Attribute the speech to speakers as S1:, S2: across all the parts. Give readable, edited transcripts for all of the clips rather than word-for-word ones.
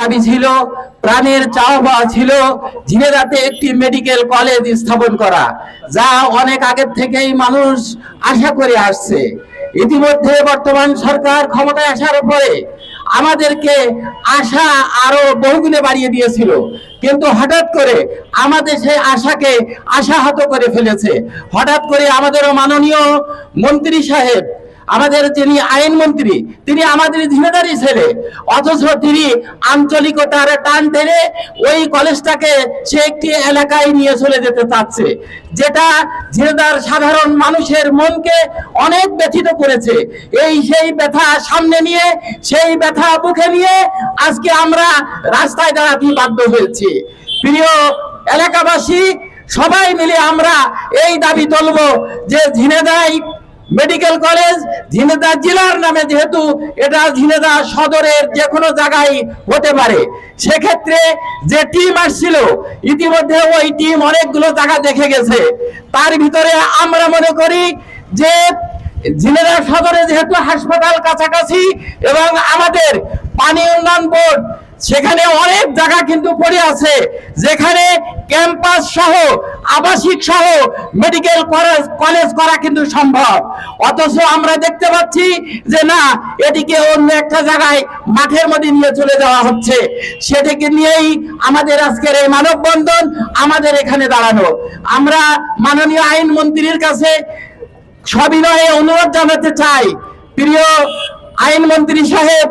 S1: দাবি ছিল, প্রাণের চাওয়া ছিল ঝিনেদাতে একটি মেডিকেল কলেজ স্থাপন করা, যা অনেক আগের থেকেই মানুষ আশা করে আসছে। ইতিমধ্যে বর্তমান সরকার ক্ষমতায় আসার পরে আমাদেরকে আশা আরো বহুগুণে বাড়িয়ে দিয়েছিল, কিন্তু হঠাৎ করে আমাদের সেই আশাকে আশাহত করে ফেলেছে। হঠাৎ করে আমাদের মাননীয় মন্ত্রী সাহেব, আমাদের যিনি আইনমন্ত্রী, তিনি আমাদের ঝিনেদারই ছেলে, অথচ তিনি আঞ্চলিকতার টান টেনে ওই কলেজটাকে সে একটি এলাকায় নিয়ে চলে যেতে চাচ্ছে, যেটা ঝিনেদার সাধারণ মানুষের মনকে অনেক ব্যথিত করেছে। সেই ব্যথা সামনে নিয়ে, সেই ব্যথা মুখে নিয়ে আজকে আমরা রাস্তায় দাঁড়াতে বাধ্য হয়েছি। প্রিয় এলাকাবাসী, সবাই মিলে আমরা এই দাবি তুলব যে ঝিনেদায় মেডিকেল কলেজ ঝিনেদা জেলার নামে, যেহেতু এটা ঝিনেদা সদরের যে কোনো জায়গায় হতে পারে, সেক্ষেত্রে যে টিম আসছিল ইতিমধ্যে ওই টিম অনেকগুলো জায়গা দেখে গেছে। তার ভিতরে আমরা মনে করি যে ঝিনেদা সদরে যেহেতু হাসপাতাল কাছাকাছি এবং আমাদের পানি উন্নয়ন বোর্ড, সেখানে অনেক জায়গা কিন্তু পড়ে আছে যেখানে ক্যাম্পাস সহ আবাসিক সহ মেডিকেল কলেজ করা কিন্তু সম্ভব। অথচ আমরা দেখতে পাচ্ছি যে না, এটিকে অন্য একটা জায়গায় মাঠের মধ্যে নিয়ে চলে যাওয়া হচ্ছে। সেটিকে নিয়েই আমাদের আজকের এই মানববন্ধন, আমাদের এখানে দাঁড়ানো। আমরা মাননীয় আইনমন্ত্রীর কাছে সবিনয়ে অনুরোধ জানাতে চাই, প্রিয় আইনমন্ত্রী সাহেব,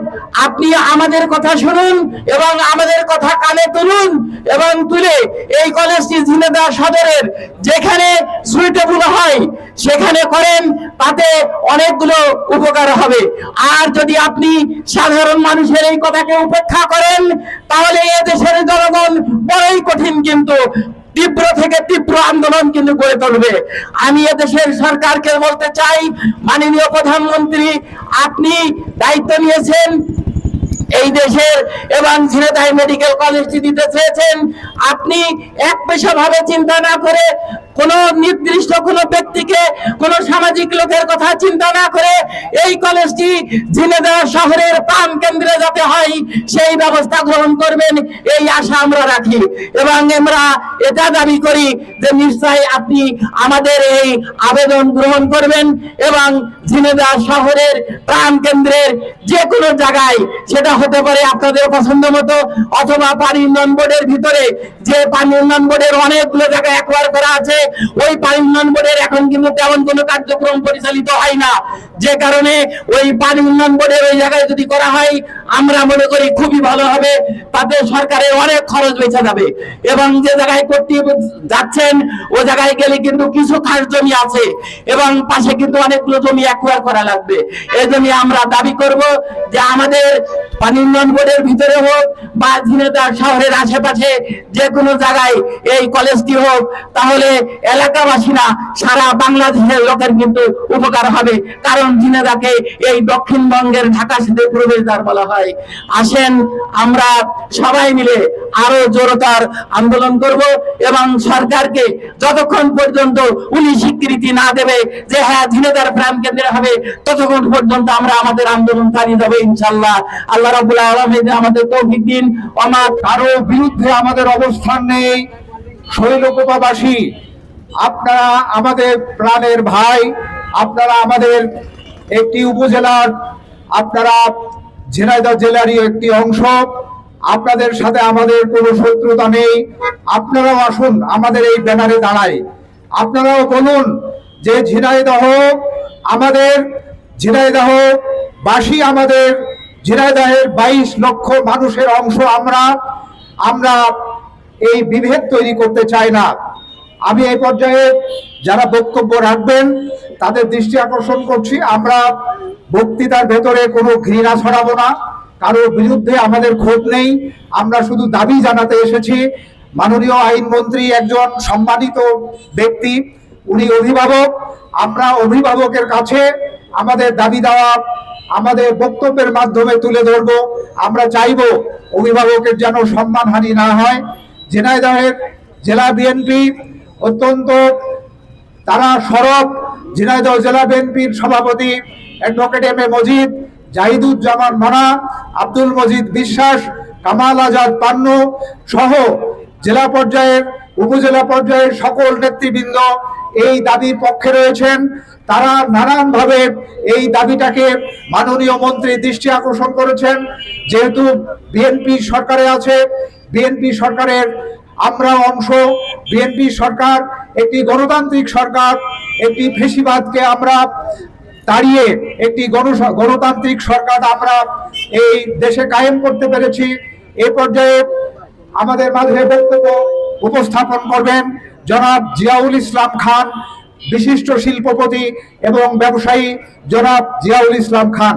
S1: আপনি আমাদের কথা শুনুন এবং আমাদের কথা কানে তুলুন এবং তুলে এই কলেজটি ঝিনেদা সদরের যেখানে সুইটেবল হয় সেখানে করেন, তাতে অনেকগুলো উপকার হবে। আর যদি আপনি সাধারণ মানুষের এই কথাকে উপেক্ষা করেন, তাহলে এদেশের জনগণ বড়ই কঠিন কিন্তু তীব্র থেকে তীব্র আন্দোলন কিন্তু গড়ে তুলবে। আমি এদেশের সরকারকে বলতে চাই, মাননীয় প্রধানমন্ত্রী, আপনি দায়িত্ব নিয়েছেন এই দেশের এবং ঝিনেদায় মেডিকেল কলেজটি দিতে চেয়েছেন, আপনি এক পেশা ভাবে চিন্তা না করে, কোন নির্দিষ্ট কোন ব্যক্তিকে, কোন সামাজিক লোকের কথা চিন্তা না করে এই কলেজটি ঝিনেদা শহরের প্রাণ কেন্দ্রে যাতে হয় সেই ব্যবস্থা গ্রহণ করবেন, এই আশা আমরা রাখি। এবং আমরা এটা দাবি করি যে নিশ্চয়ই আপনি আমাদের এই আবেদন গ্রহণ করবেন এবং ঝিনেদা শহরের প্রাণ কেন্দ্রের যে কোনো জায়গায়, সেটা হতে পারে আপনাদের পছন্দ মতো, অথবা পানি উন্নয়ন বোর্ডের ভিতরে, যে পানি উন্নয়ন বোর্ডের অনেকগুলো জায়গায় অ্যাকোয়ার করা আছে, ওই পানি উন্নয়ন বোর্ডের এখন কিন্তু তেমন কোনো কার্যক্রম পরিচালিত হয় না, যে কারণে ওই পানি উন্নয়ন বোর্ডের ওই জায়গায় যদি করা হয় আমরা মনে করি খুবই ভালো হবে। তাতে সরকারের অনেক খরচ বেঁচে যাবে এবং যে জায়গায় করতে যাচ্ছেন ও জায়গায় গেলে কিন্তু কিছু খাস জমি আছে এবং পাশে কিন্তু অনেকগুলো জমি অ্যাকোয়ার করা লাগবে। এই জন্য আমরা দাবি করব যে আমাদের পানি উন্নয়ন বোর্ডের ভিতরে হোক বা ঝিনেদা শহরের আশেপাশে যে কোনো জায়গায় এই কলেজটি হোক, তাহলে এলাকাবাসী না সারা বাংলাদেশের লোকের কিন্তু উপকার হবে। কারণ ঝিনেদাকে এই দক্ষিণবঙ্গের ঢাকা শহরের প্রবেশদ্বার বলা হয়। আসেন আমরা সবাই মিলে আরো জোরদার আন্দোলন করব এবং সরকারকে যতক্ষণ পর্যন্ত উনি স্বীকৃতি না দেবে যে হ্যাঁ ঝিনেদার প্রাণ কেন্দ্রে হবে, ততক্ষণ পর্যন্ত আমরা আমাদের আন্দোলন চালিয়ে যাবো ইনশাআল্লাহ। আল্লাহ রাব্বুল আলামিন আমাদের তৌফিক দিন।
S2: কারো বিরুদ্ধে আমাদের অবস্থান নেই। শৈলকুপাবাসী, আপনারা আমাদের প্রাণের ভাই, আপনারা আমাদের একটি উপজেলার, আপনারা ঝিনাইদহ জেলারই একটি অংশ, আপনাদের সাথে আমাদের কোনো শত্রুতা নেই। আপনারাও আসুন আমাদের এই ব্যানারে দাঁড়াই, আপনারাও বলুন যে ঝিনাইদহ আমাদের, ঝিনাইদহ বাসী আমাদের, ঝিনাইদহের 22 লক্ষ মানুষের অংশ আমরা এই বিভেদ তৈরি করতে চাই না। আমি এই পর্যায়ে যারা বক্তব্য রাখবেন তাদের দৃষ্টি আকর্ষণ করছি, আমরা বক্তৃতার ভেতরে কোনো ঘৃণা ছড়াবো না, কারোর বিরুদ্ধে আমাদের ক্ষোভ নেই, আমরা শুধু দাবি জানাতে এসেছি। মাননীয় আইনমন্ত্রী একজন সম্মানিত ব্যক্তি, উনি অভিভাবক, আমরা অভিভাবকের কাছে আমাদের দাবি দেওয়া আমাদের বক্তব্যের মাধ্যমে তুলে ধরব। আমরা চাইব অভিভাবকের যেন সম্মানহানি না হয়। ঝিনাইদহের জেলা বিএনপি অত্যন্ত তারা সরব, ঝিনাইদহ জেলা বিএনপির সভাপতি advocate M A Majid, Zahiduzzaman মনা, আব্দুল মজিদ বিশ্বাস, কামাল আজাদ পান্নু সহ জেলা পর্যায়ের উপজেলা পর্যায়ের সকল নেতৃবৃন্দ এই দাবির পক্ষে রয়েছেন। তারা নানানভাবে এই দাবিটাকে মাননীয় মন্ত্রীর দৃষ্টি আকর্ষণ করেছেন। যেহেতু বিএনপি সরকারে আছে, বিএনপি সরকারের আমরা অংশ, বিএনপি সরকার একটি গণতান্ত্রিক সরকার, একটি ফ্যাসিবাদকে আমরা তাড়িয়ে একটি গণতান্ত্রিক সরকার আমরা এই দেশে কায়েম করতে পেরেছি। এই পর্যায়ে আমাদের মাঝে বক্তব্য উপস্থাপন করবেন জনাব জিয়াউল ইসলাম খান, বিশিষ্ট শিল্পপতি এবং ব্যবসায়ী জনাব জিয়াউল ইসলাম খান।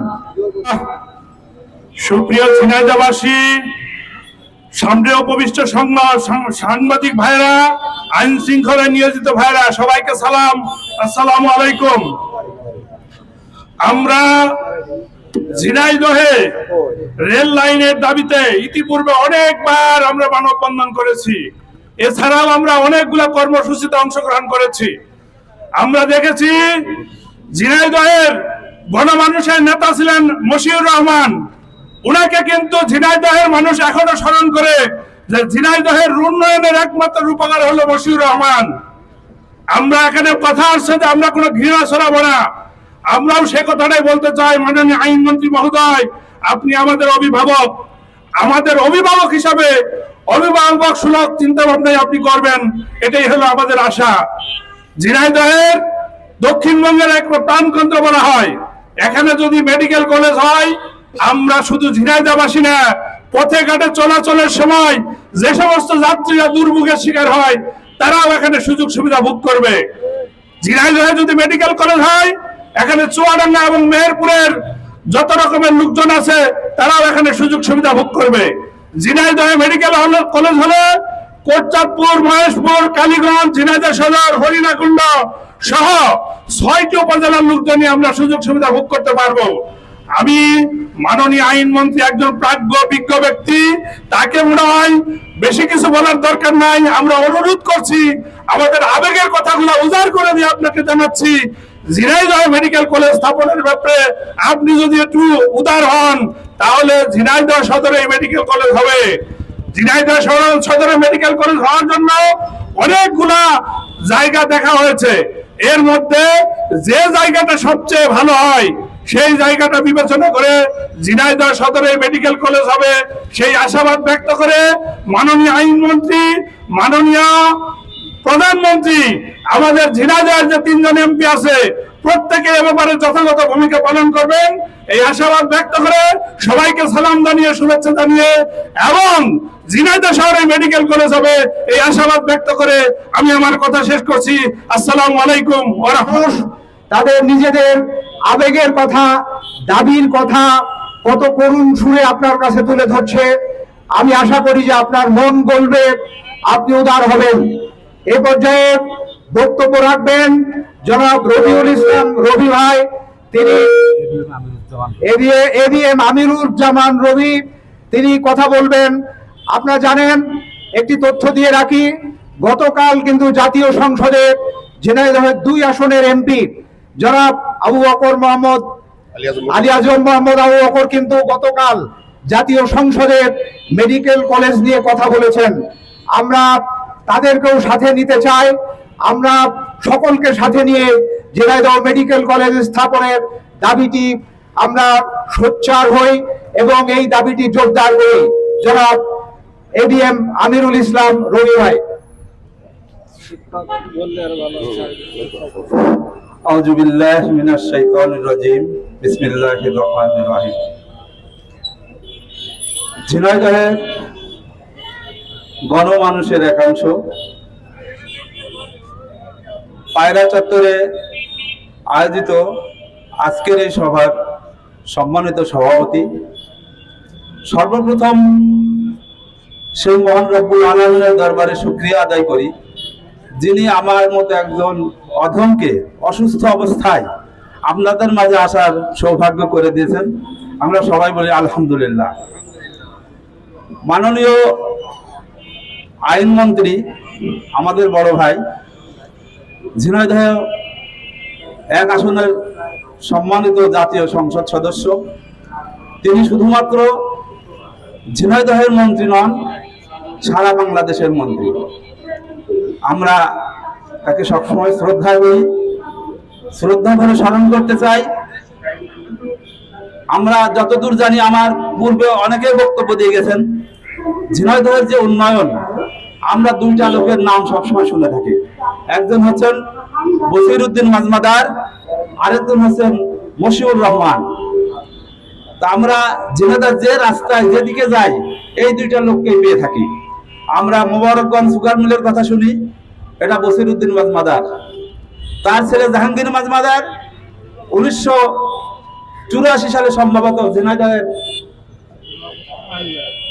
S3: সুপ্রিয় ঝিনাইদহবাসী, সামনে উপবিষ্ট সাংবাদিক ভাইরা, আইন শৃঙ্খলা নিয়োজিত ভাইরা, সবাইকে সালাম, আসসালামু আলাইকুম। আমরা ঝিনাইদহে রেল লাইনের দাবিতে ইতিপূর্বে অনেকবার আমরা মানববন্ধন করেছি। এছাড়াও আমরা অনেকগুলো কর্মসূচিতে অংশগ্রহণ করেছি। আমরা দেখেছি ঝিনাইদহের গণমানুষের নেতা ছিলেন মশিউর রহমান। উনাকে কিন্তু ঝিনাইদহের মানুষ এখনো স্মরণ করে যে ঝিনাইদহের উন্নয়নের একমাত্র রূপকার হলো মশিউর রহমান। আমরা এখানে কথা আসছে যে আমরা কোনো ঘৃণা ছড়াবো না। আমরাও সে কথাটাই বলতে চাই, মাননীয় আইনমন্ত্রী মহোদয়, আপনি আমাদের অভিভাবক, আমাদের অভিভাবক হিসাবে অভিভাবক সুলভ চিন্তা ভাবনাই আপনি করবেন, এটাই হলো আমাদের আশা। ঝিনাইদহের দক্ষিণবঙ্গের এক প্রাণকেন্দ্র বলা হয়। এখানে যদি মেডিকেল কলেজ হয়, আমরা শুধু ঝিনাইদহবাসী না, পথে ঘাটে চলাচলের সময় যে সমস্ত যাত্রীরা দুর্ভোগের শিকার হয় তারাও এখানে সুযোগ সুবিধা ভোগ করবে। ঝিনাইদহে যদি মেডিকেল কলেজ হয়, এখানে চুয়াডাঙ্গা এবং মেহেরপুরের যত রকমের লোকজন আছে তারাও এখানে সুযোগ সুবিধা ভোগ করবে। ঝিনাইদহে মেডিকেল কলেজ হলে কোটচাঁদপুর, মহেশপুর, কালীগঞ্জ, ঝিনাইদহ সদর, হরিণাকুণ্ড সহ ৬টি উপজেলার লোকজনই আমরা সুযোগ সুবিধা ভোগ করতে পারবো। আমি মাননীয় আইনমন্ত্রী একজন প্রাজ্ঞ বিজ্ঞ ব্যক্তি, তাকে মনে হয় বেশি কিছু বলার দরকার নাই। আমরা অনুরোধ করছি, আমাদের আবেগের কথাগুলো উজাড় করে দিয়ে আপনাকে জানাচ্ছি, ঝিনাইদহ মেডিকেল কলেজ স্থাপনের ব্যাপারে আপনি যদি একটু উদার হন, তাহলে ঝিনাইদহ সদরে মেডিকেল কলেজ হবে। ঝিনাইদহ সদরে মেডিকেল কলেজ হওয়ার জন্য অনেকগুলা জায়গা দেখা হয়েছে। এর মধ্যে যে জায়গাটা সবচেয়ে ভালো হয় সেই জায়গাটা বিবেচনা করে ঝিনাইদহ সদরে মেডিকেল কলেজ হবে, সেই আশাবাদ ব্যক্ত করে মাননীয় আইনমন্ত্রী, মাননীয় প্রধানমন্ত্রী, আমাদের ঝিনাইদহের যে 3 জন এমপি আছে প্রত্যেকে এ ব্যাপারে যথাযথ ভূমিকা পালন করবেন, এই আশাবাদ ব্যক্ত করে সবাইকে সালাম জানিয়ে, শুভেচ্ছা জানিয়ে এবং ঝিনাইদহ শহরে মেডিকেল কলেজ হবে এই আশাবাদ ব্যক্ত করে আমি আমার কথা শেষ করছি। আসসালামু আলাইকুম ওয়া রাহমাতুল্লাহ।
S2: তাদের নিজেদের আবেগের কথা, দাবির কথা কত করুণ সুরে আপনার কাছে তুলে ধরছে। আমি আশা করি যে আপনার মন গলবে, আপনি উদার হবেন। এ পর্যায়ে বক্তব্য রাখবেন জনাব রবিউল ইসলাম রবি ভাই, তিনি এবিএম আমিরুজ্জামান রবি, তিনি কথা বলবেন। আপনারা জানেন, একটি তথ্য দিয়ে রাখি, গতকাল কিন্তু জাতীয় সংসদে ঝিনাইদহের 2 আসনের এমপি জনাব আবু বকর মোহাম্মদ আলী আজম মোহাম্মদ আবু বকর কিন্তু গতকাল জাতীয় সংসদে মেডিকেল কলেজ নিয়ে কথা বলেছেন। আমরা তাদেরকেও সাথে নিতে চাই। আমরা সকলকে সাথে নিয়ে ঝিনাইদহ মেডিকেল কলেজ স্থাপনের দাবিটি আমরা সোচ্চার হই এবং এই দাবিটি জোরদার করি। জনাব এবিএম আমিরুল ইসলাম রবি ভাই।
S4: আউযু বিল্লাহি মিনাশ শাইতানির রাজিম, বিসমিল্লাহির রহমানির রহিম। ঝিনাইদহের গণমানুষের একাংশ পায়রা চত্বরে আয়োজিত আজকের এই সভার সম্মানিত সভাপতি, সর্বপ্রথম সেই মহান রব্বুল আলামিনের দরবারে শুকরিয়া আদায় করি, যিনি আমার মতো একজন অধমকে অসুস্থ অবস্থায় আপনাদের মাঝে আসার সৌভাগ্য করে দিয়েছেন। আমরা সবাই বলি আলহামদুলিল্লাহ। মাননীয় আইনমন্ত্রী, আমাদের বড় ভাই, ঝিনাইদহ 1 আসনের সম্মানিত জাতীয় সংসদ সদস্য, তিনি শুধুমাত্র ঝিনাইদহের মন্ত্রী নন, সারা বাংলাদেশের মন্ত্রী। আমরা তাকে সবসময় শ্রদ্ধা করি, শ্রদ্ধা ভরে স্মরণ করতে চাই। আমরা যতদূর জানি, আমার পূর্বে অনেকে বক্তব্য দিয়ে গেছেন, ঝিনাইদহের যে উন্নয়ন, আমরা দুইটা লোকের নাম সবসময় শুনে থাকি। একজন হচ্ছেন বসির উদ্দিন মাজমাদার, আরেকজন হচ্ছেন মশিউর রহমান। তা আমরা ঝিনাইদহ যে রাস্তায় যেদিকে যাই, এই দুইটা লোককেই পেয়ে থাকি। আমরা মোবারকগঞ্জ সুগার মিলের কথা শুনি, এটা বসির উদ্দিন মাজমাদার। তার ছেলে জাহাঙ্গীর মাজমাদার 1984 সালে সম্ভবত ঝিনাইদহের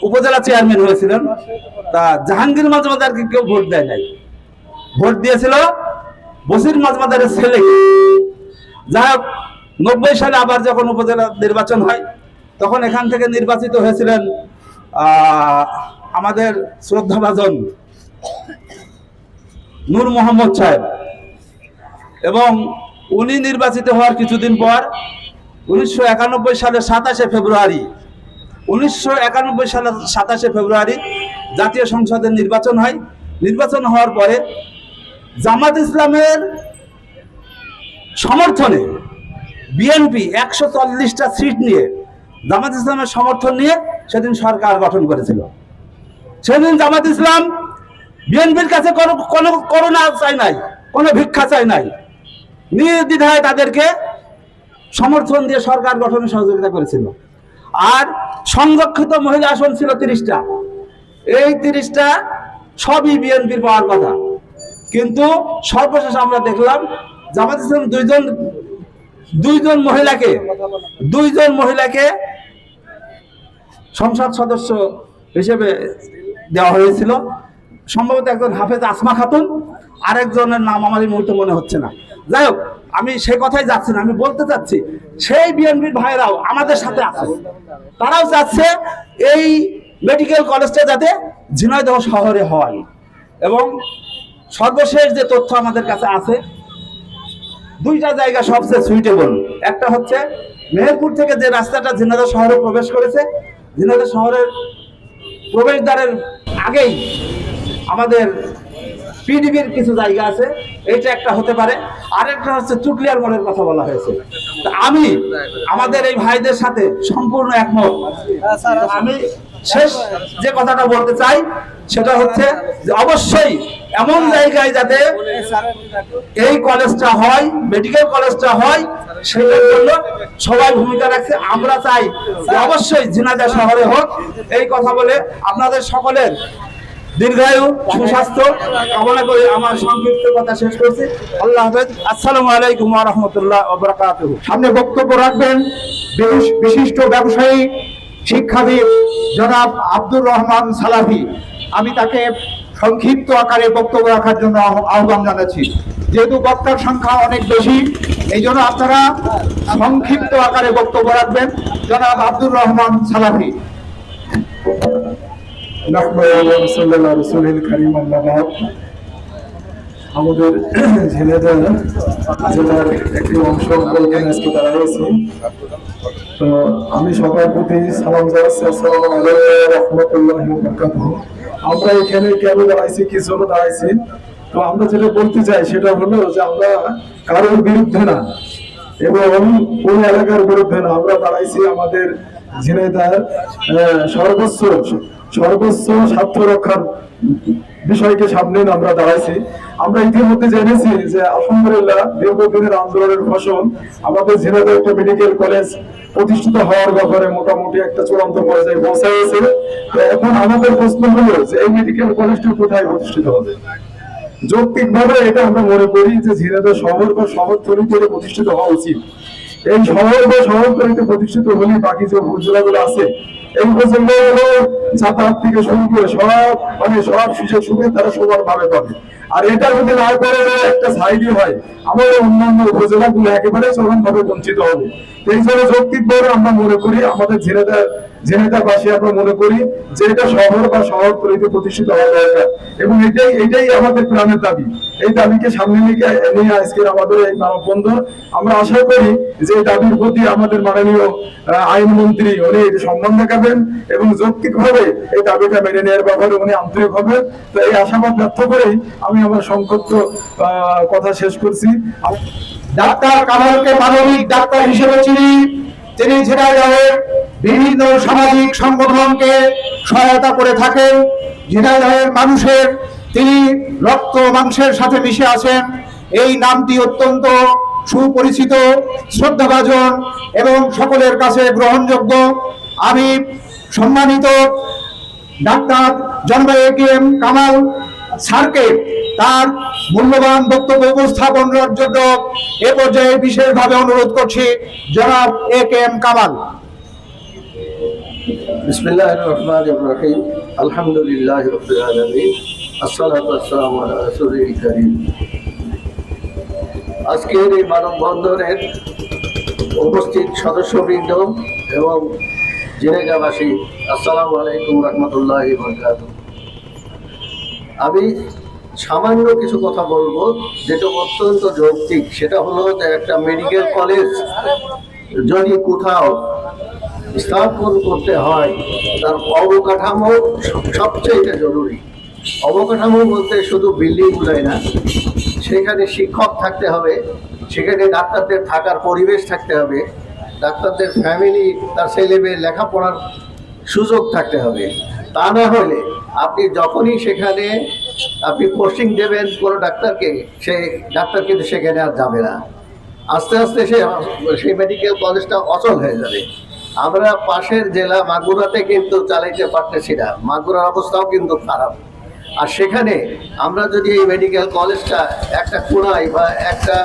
S4: উপজেলা চেয়ারম্যান হয়েছিলেন। তা জাহাঙ্গীর মাজমাদারকে কেউ ভোট দেয় নাই, ভোট দিয়েছিল বসির মাজমাদারের ছেলে। যাই হোক, 90 সালে আবার যখন উপজেলা নির্বাচন হয়, তখন এখান থেকে নির্বাচিত হয়েছিলেন আমাদের শ্রদ্ধাভাজন নূর মোহাম্মদ সাহেব। এবং উনি নির্বাচিত হওয়ার কিছুদিন পর 1991 সালের 27শে ফেব্রুয়ারি জাতীয় সংসদের নির্বাচন হয়। নির্বাচন হওয়ার পরে জামাত ইসলামের সমর্থনে বিএনপি 140টা সিট নিয়ে, জামাত ইসলামের সমর্থন নিয়ে সেদিন সরকার গঠন করেছিল। সেদিন জামাত ইসলাম বিএনপির কাছে কোনো করুণা চাই নাই, কোনো ভিক্ষা চাই নাই, নির্দ্বিধায় তাদেরকে সমর্থন দিয়ে সরকার গঠনে সহযোগিতা করেছিল। আর সংরক্ষিত মহিলা আসন ছিল 30টা। এই 30টা সবই বিএনপির পাওয়ার কথা, কিন্তু সর্বশেষ আমরা দেখলাম জামাত ইসলাম দুইজন মহিলাকে সংসদ সদস্য হিসেবে দেওয়া হয়েছিল। সম্ভবত একজন হাফেজ আসমা খাতুন, আরেকজনের নাম আমার এই মুহূর্তে মনে হচ্ছে না। যাই হোক, আমি সেই কথাই যাচ্ছি না, আমি বলতে চাচ্ছি সেই বিএনপির ভাইরাও আমাদের সাথে আছে। তারাও চাচ্ছে এই মেডিকেল কলেজটা যাতে ঝিনাইদহ শহরে হয়। এবং সর্বশেষ যে তথ্য আমাদের কাছে আছে, দুইটা জায়গা সবচেয়ে সুইটেবল। একটা হচ্ছে মেহেরপুর থেকে যে রাস্তাটা ঝিনাইদহ শহরে প্রবেশ করেছে, ঝিনাইদহ শহরের প্রবেশদ্বারের আগেই আমাদের পিডিবির কিছু জায়গা আছে, এইটা একটা হতে পারে। আরেকটা হচ্ছে চুকলিয়ার মোড়ের কথা বলা হয়েছে। আমি আমাদের এই ভাইদের সাথে সম্পূর্ণ একমত। আমি শেষ যে কথাটা বলতে চাই সেটা হচ্ছে যে অবশ্যই এমন জায়গায় যাতে এই কলেজটা হয়, মেডিকেল কলেজটা হয়, সেটার জন্য সবাই ভূমিকা রাখছে। আমরা চাই যে অবশ্যই ঝিনাইদহ শহরে হোক। এই কথা বলে আপনাদের সকলের দীর্ঘায়ু সুস্বাস্থ্য কামনা করে আমার সংক্ষিপ্ত কথা শেষ করছি। আল্লাহ হাফেজ। আসসালামু আলাইকুম ওয়া রাহমাতুল্লাহি ওয়া বারাকাতুহু।
S2: সামনে বক্তব্য রাখবেন বিশিষ্ট ব্যবসায়ী শিক্ষাবিদ জনাব আব্দুর রহমান সালাফি। আমি তাকে সংক্ষিপ্ত আকারে বক্তব্য রাখার জন্য আহ্বান জানাচ্ছি। যেহেতু বক্তার সংখ্যা অনেক বেশি, এই জন্য আপনারা সংক্ষিপ্ত আকারে বক্তব্য রাখবেন। জনাব আব্দুর রহমান সালাফি।
S5: আমাদের ঝিনাইদহ জেলার একটি অংশ আজকে দাঁড়া হয়েছে। তো আমি সবার প্রতি সালাম জানাচ্ছি, আসসালামু আলাইকুম ওয়া রাহমাতুল্লাহি ওয়া বারাকাতুহু। আমরা এখানে কেন দাঁড়াইছি, কি জন্য দাঁড়াইছি? তো আমরা যেটা বলতে চাই সেটা হলো যে আমরা কারোর বিরুদ্ধে না এবং কোন এলাকার বিরুদ্ধে না, আমরা দাঁড়াইছি আমাদের ঝিনাইদহের সর্বোচ্চ স্বার্থ রক্ষার বিষয়কে সামনে আমরা দাঁড়াইছি। আমরা ইতিমধ্যে জেনেছি যে আলহামদুলিল্লাহ দীর্ঘদিনের আন্দোলনের ফসল আমাদের ঝিনাইদহ একটা মেডিকেল কলেজ প্রতিষ্ঠিত হওয়ার ব্যাপারে মোটামুটি একটা চূড়ান্ত পর্যায়ে পৌঁছে গেছে। তো এখন আমাদের প্রশ্ন হলো যে এই মেডিকেল কলেজটি কোথায় প্রতিষ্ঠিত হবে? যৌক্তিকভাবে এটা আমরা মনে করি যে ঝিনাইদহ শহর বা শহরতলিতে প্রতিষ্ঠিত হওয়া উচিত। এই শহর বা শহরতলিতে প্রতিষ্ঠিত হলে বাকি যে উপজেলাগুলো আছে, এই উপজেলাগুলো যাতায়াত থেকে শুরু করে সব সুযোগ সুবিধা তারা সমানভাবে পাবে। আর এটা যদি না করে একটা সাইডই হয়, আমাদের অন্যান্য উপজেলাগুলো একেবারে সমানভাবে বঞ্চিত হবে। এই জন্য যৌক্তিকভাবে আমরা মনে করি আমাদের ঝিনাইদহ ঝিনাইদহবাসী আমরা মনে করি যে এটা শহর বা শহরতলিতে প্রতিষ্ঠিত হওয়া দরকার, এবং এটাই আমাদের প্রাণের দাবি। এই দাবিকে সামনে নিয়ে আজকের আমাদের এই মানববন্ধন। আমরা আশা করি যে এই দাবির প্রতি আমাদের মাননীয় আইনমন্ত্রী উনি সম্মান দেখাবেন এবং যৌক্তিকভাবে এই দাবিটা মেনে নেওয়ার ব্যাপারে উনি আন্তরিক হবেন। তো এই আশাবাদ ব্যক্ত করেই আমি আমার সংক্ষিপ্ত কথা শেষ করছি।
S2: ডাক্তার কামালকে মানবিক ডাক্তার হিসেবে চিনি। তিনি ঝিনাইদহের বিভিন্ন সামাজিক সংগঠনকে সহায়তা করে থাকেন। ঝিনাইদহের মানুষের তিনি রক্ত মাংসের সাথে মিশে আছেন। এই নামটি অত্যন্ত সুপরিচিত, শ্রদ্ধাভাজন এবং সকলের কাছে গ্রহণযোগ্য। আমি সম্মানিত ডাক্তার জনাব এ.কে.এম. কামাল স্যারকে তার মূল্যবান বক্তব্য উপস্থাপনের জন্য এ পর্যায়ে বিশেষভাবে অনুরোধ করছি। জনাব এ.কে.এম. কামাল।
S6: বিসমিল্লাহির রহমানির রহিম। আলহামদুলিল্লাহি রাব্বিল আলামিন। আসসালাতু ওয়াসসালামু আলা রাসূলিল কারীম। আজকের এই মানববন্ধনের উপস্থিত সদস্যবৃন্দ এবং ঝিনাইদহবাসী, আসসালামু আলাইকুম রহমতুল্লাহি ওয়া বারাকাতুহু। আমি সামান্য কিছু কথা বলবো যেটা অত্যন্ত যৌক্তিক। সেটা হলো যে একটা মেডিকেল কলেজ যদি কোথাও স্থাপন করতে হয় তার অবকাঠামো সবচেয়ে জরুরি। অবকাঠামো বলতে শুধু বিল্ডিং বোঝায় না, সেখানে শিক্ষক থাকতে হবে, সেখানে ডাক্তারদের থাকার পরিবেশ থাকতে হবে, ডাক্তারদের ফ্যামিলি তার ছেলে মেয়ে লেখাপড়ার সুযোগ থাকতে হবে। তা না হলে আপনি যখনই সেখানে আপনি পোস্টিং দেবেন কোনো ডাক্তারকে, সেই ডাক্তার কিন্তু সেখানে আর যাবে না। আস্তে আস্তে সেই মেডিকেল কলেজটা অচল হয়ে যাবে। আমরা পাশের জেলা মাগুরাতে কিন্তু চালাইতে পারতেছি না, মাগুরার অবস্থাও কিন্তু খারাপ। আর সেখানে আমরা যদি এই মেডিকেল কলেজটা একটা কোণায় বা একটা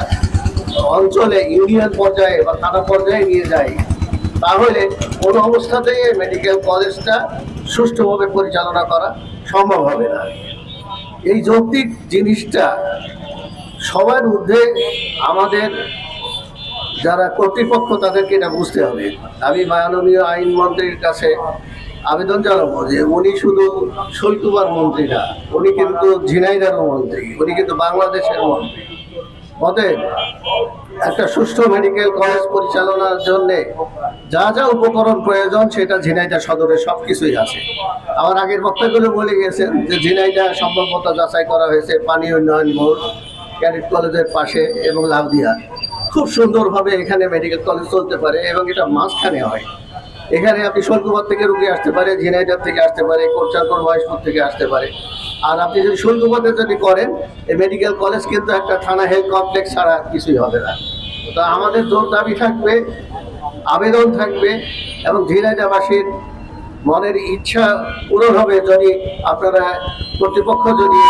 S6: অঞ্চলে ইউনিয়ন পর্যায়ে বা থানা পর্যায়ে নিয়ে যাই, তাহলে কোনো অবস্থাতেই এই মেডিকেল কলেজটা সুষ্ঠুভাবে পরিচালনা করা সম্ভব হবে না। এই যৌক্তিক জিনিসটা সবার ঊর্ধ্বে আমাদের যারা কর্তৃপক্ষ তাদেরকে এটা বুঝতে হবে। আমি মাননীয় আইনমন্ত্রীর কাছে আবেদন জানাবো যে উনি শুধু শৈলকুপার মন্ত্রী না, উনি কিন্তু ঝিনাইদহেরও মন্ত্রী, উনি কিন্তু বাংলাদেশের মন্ত্রী। অতএব একটা সুষ্ঠু মেডিকেল কলেজ পরিচালনার জন্যে যা যা উপকরণ প্রয়োজন সেটা ঝিনাইদহ সদরে সব কিছুই আছে। আমার আগের বক্তাগুলো বলে গেছেন যে ঝিনাইদহ সম্ভাব্যতা যাচাই করা হয়েছে পানি উন্নয়ন বোর্ড, ক্যাডেট কলেজের পাশে এবং লাউদিয়া। খুব সুন্দরভাবে এখানে মেডিকেল কলেজ চলতে পারে এবং এটা মাঝখানে হয়। এখানে আপনি শৈলকুপার থেকে রুগী আসতে পারে, ঝিনাইদহ থেকে আসতে পারে, কোটচাঁদপুর মহেশপুর থেকে আসতে পারে। আর আপনি যদি শৈলকুপাতে যদি করেন, এই মেডিকেল কলেজ কিন্তু একটা থানা হেলথ কমপ্লেক্স ছাড়া কিছুই হবে না। তো আমাদের জোর দাবি থাকবে, আবেদন থাকবে এবং ঝিনাইদহবাসীর মনের ইচ্ছা পূরণ হবে যদি আপনারা কর্তৃপক্ষ যদি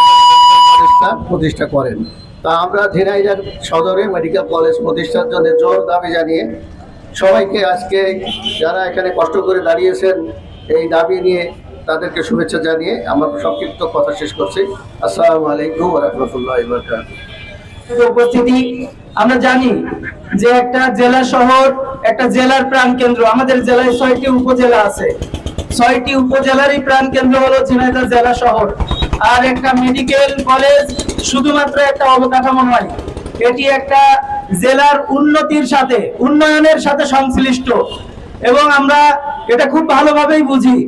S6: প্রতিষ্ঠা করেন। তা আমরা ঝিনাইদহ সদরে মেডিকেল কলেজ প্রতিষ্ঠার জন্য জোর দাবি জানিয়ে সবাইকে আজকে যারা এখানে কষ্ট করে দাঁড়িয়েছেন এই দাবি নিয়ে তাদেরকে শুভেচ্ছা জানিয়ে আমার সংক্ষিপ্ত কথা শেষ করছি। আসসালামু আলাইকুম ওয়া রাহমাতুল্লাহি ওয়া বারাকাতুহু।
S7: উপস্থিতি, আমরা জানি যে একটা জেলা শহর, একটা জেলার প্রাণ কেন্দ্র। আমাদের জেলায় ৬টি উপজেলা আছে, ৬টি উপজেলারই প্রাণ কেন্দ্র হলো ঝিনাইদহ জেলা শহর। আর একটা মেডিকেল কলেজ শুধুমাত্র একটা অবকাঠামো নয়, এটি একটা জেলার উন্নতির সাথে, উন্নয়নের সাথে সংশ্লিষ্ট। এবং আমরা এটা খুব ভালোভাবেই বুঝি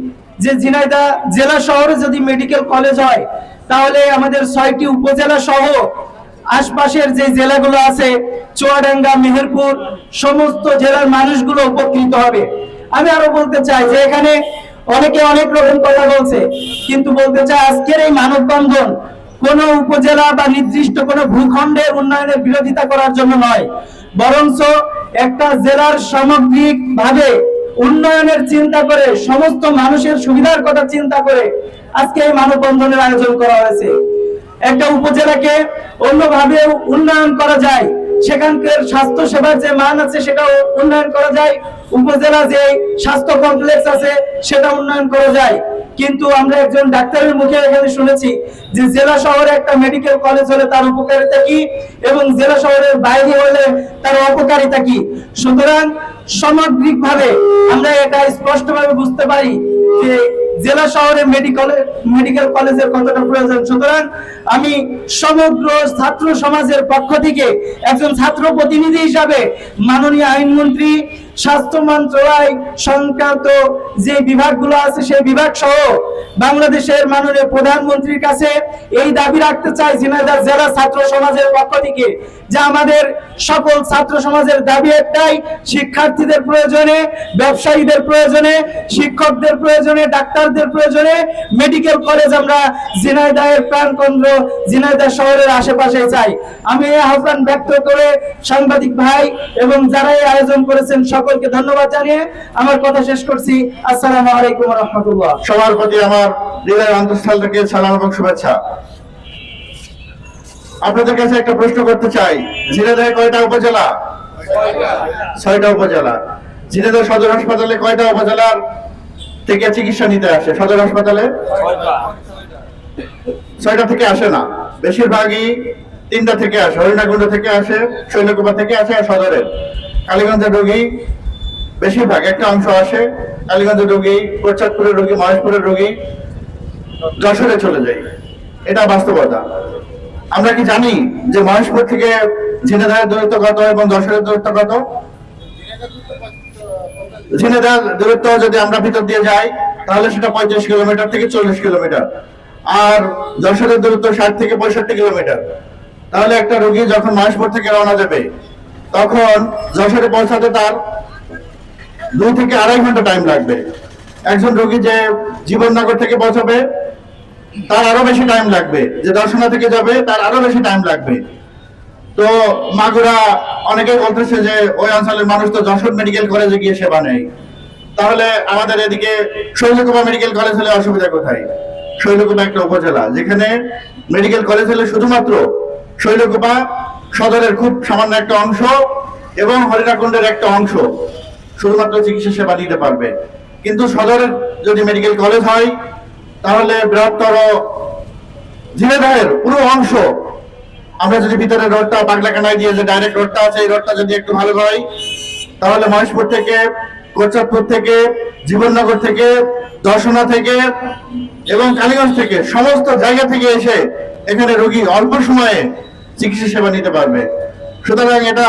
S7: যে ঝিনাইদহ জেলা শহরে যদি মেডিকেল কলেজ হয় তাহলে আমাদের ৬টি উপজেলা সহ আশপাশের যে জেলাগুলো আছে, চুয়াডাঙ্গা, মেহেরপুর, সমস্ত জেলার মানুষগুলো উপকৃত হবে। আমি আরো বলতে চাই যে এখানে অনেকে অনেক রকম কথা বলছে, কিন্তু বলতে চাই আজকের এই মানববন্ধন কোন উপজেলা বা নির্দিষ্ট কোন ভূখণ্ডের উন্নয়নের বিরোধিতা করার জন্য নয়, বরঞ্চ একটা জেলার সামগ্রিক ভাবে উন্নয়নের চিন্তা করে, সমস্ত মানুষের সুবিধার কথা চিন্তা করে আজকে এই মানববন্ধনের আয়োজন করা হয়েছে। একটা উপজেলাকে অন্যভাবে উন্নয়ন করা যায়, সেখানকার স্বাস্থ্য সেবার যে মান আছে সেটাও উন্নয়ন করা যায়, উপজেলা যে স্বাস্থ্য কমপ্লেক্স আছে সেটা উন্নয়ন করা যায়। কিন্তু আমরা একজন ডাক্তারের মুখে এখানে শুনেছি যে জেলা শহরে একটা মেডিকেল কলেজ হলে তার উপকারিতা কি এবং জেলা শহরের বাইরে হলে তার অপকারিতা কি। সুতরাং সামগ্রিকভাবে আমরা এটা স্পষ্টভাবে বুঝতে পারি যে জেলা শহরে মেডিকেল কলেজের কতটা প্রয়োজন। সুতরাং আমি সমগ্র ছাত্র সমাজের পক্ষ থেকে একজন ছাত্র প্রতিনিধি হিসাবে মাননীয় আইনমন্ত্রী, স্বাস্থ্য মন্ত্রণালয় সংক্রান্ত যে বিভাগগুলো আছে সেই বিভাগ সহ বাংলাদেশের মাননীয় প্রধানমন্ত্রীর কাছে এই দাবি রাখতে চাই ঝিনাইদহ জেলা ছাত্র সমাজের পক্ষ থেকে যে আমাদের সকল ছাত্র সমাজের দাবি একটাই, শিক্ষার্থীদের প্রয়োজনে, ব্যবসায়ীদের প্রয়োজনে, শিক্ষকদের প্রয়োজনে, ডাক্তারদের প্রয়োজনে মেডিকেল কলেজ আমরা ঝিনাইদহের প্রাণকেন্দ্র ঝিনাইদহ শহরের আশেপাশে চাই। আমি এই আহ্বান ব্যক্ত করে সাংবাদিক ভাই এবং যারা এই আয়োজন করেছেন সকলকে ধন্যবাদ জানিয়ে আমার কথা শেষ করছি। আসসালামু আলাইকুম ওয়া রাহমাতুল্লাহ।
S2: সবার প্রতি আমার হৃদয়ের অন্তঃস্থল থেকে সালাম এবং শুভেচ্ছা। আপনাদের কাছে একটা প্রশ্ন করতে চাই, ঝিনাইদহে কয়টা উপজেলা? 6টা উপজেলা। ঝিনাইদহ সদর হাসপাতালে কয়টা উপজেলার থেকে চিকিৎসা নিতে আসে? সদর হাসপাতালে 6টা থেকে আসে না, বেশিরভাগই 3টা থেকে আসে। হরিণাকুণ্ড থেকে আসে, শৈলকুপা থেকে আসে, আর সদরের কালীগঞ্জের রোগী বেশিরভাগ, একটা অংশ আসে কালীগঞ্জের রোগী, কোটচাঁদপুরের রোগী, মহেশপুরের রোগী যশোরে চলে যায়। এটা বাস্তবতা। আমরা কি জানি যে মহেশপুর থেকে ঝিনাইদহের দূরত্ব কত এবং যশোরের দূরত্ব কত? ঝিনাইদহের দূরত্ব যদি আমরা ভিতর দিয়ে যাই তাহলে সেটা 35 কিলোমিটার থেকে 40 কিলোমিটার, আর যশোরের দূরত্ব 60 থেকে 65 কিলোমিটার। তাহলে একটা রোগী যখন মহেশপুর থেকে রওনা দেবে তখন যশোরে পৌঁছাতে তার 2 থেকে 2.5 ঘন্টা টাইম লাগবে। একজন রোগী যে জীবননগর থেকে পৌঁছাবে তার আরো বেশি টাইম লাগবে, যে দর্শনা থেকে যাবে তার আরো বেশি টাইম লাগবে। তো মাগুরা অনেকেই বলতেছে যে ওই অঞ্চলের মানুষ তো যশোর মেডিকেল কলেজে গিয়ে সেবা নেয়, তাহলে আমাদের এদিকে শৈলকুপা মেডিকেল কলেজ হলে অসুবিধা কোথায়? শৈলকুপা একটা উপজেলা, যেখানে মেডিকেল কলেজ হলে শুধুমাত্র শৈলকুপা সদরের খুব সামান্য একটা অংশ এবং হরিণাকুণ্ডের একটা অংশ শুধুমাত্র চিকিৎসা সেবা নিতে পারবে। কিন্তু সদরের যদি মেডিকেল কলেজ হয় তাহলে বৃহত্তর ঝিনাইদহের পুরো অংশ, আমরা যদি ভিতরে রোডটা পাগলাকানায় দিয়ে যে ডাইরেক্ট রোডটা আছে এই রোডটা যদি একটু ভালো হয় তাহলে মহেশপুর থেকে, কোটচাঁদপুর থেকে, জীবননগর থেকে, দর্শনা থেকে এবং কালীগঞ্জ থেকে সমস্ত জায়গা থেকে এসে এখানে রোগী অল্প সময়ে চিকিৎসা সেবা নিতে পারবে। সুতরাং এটা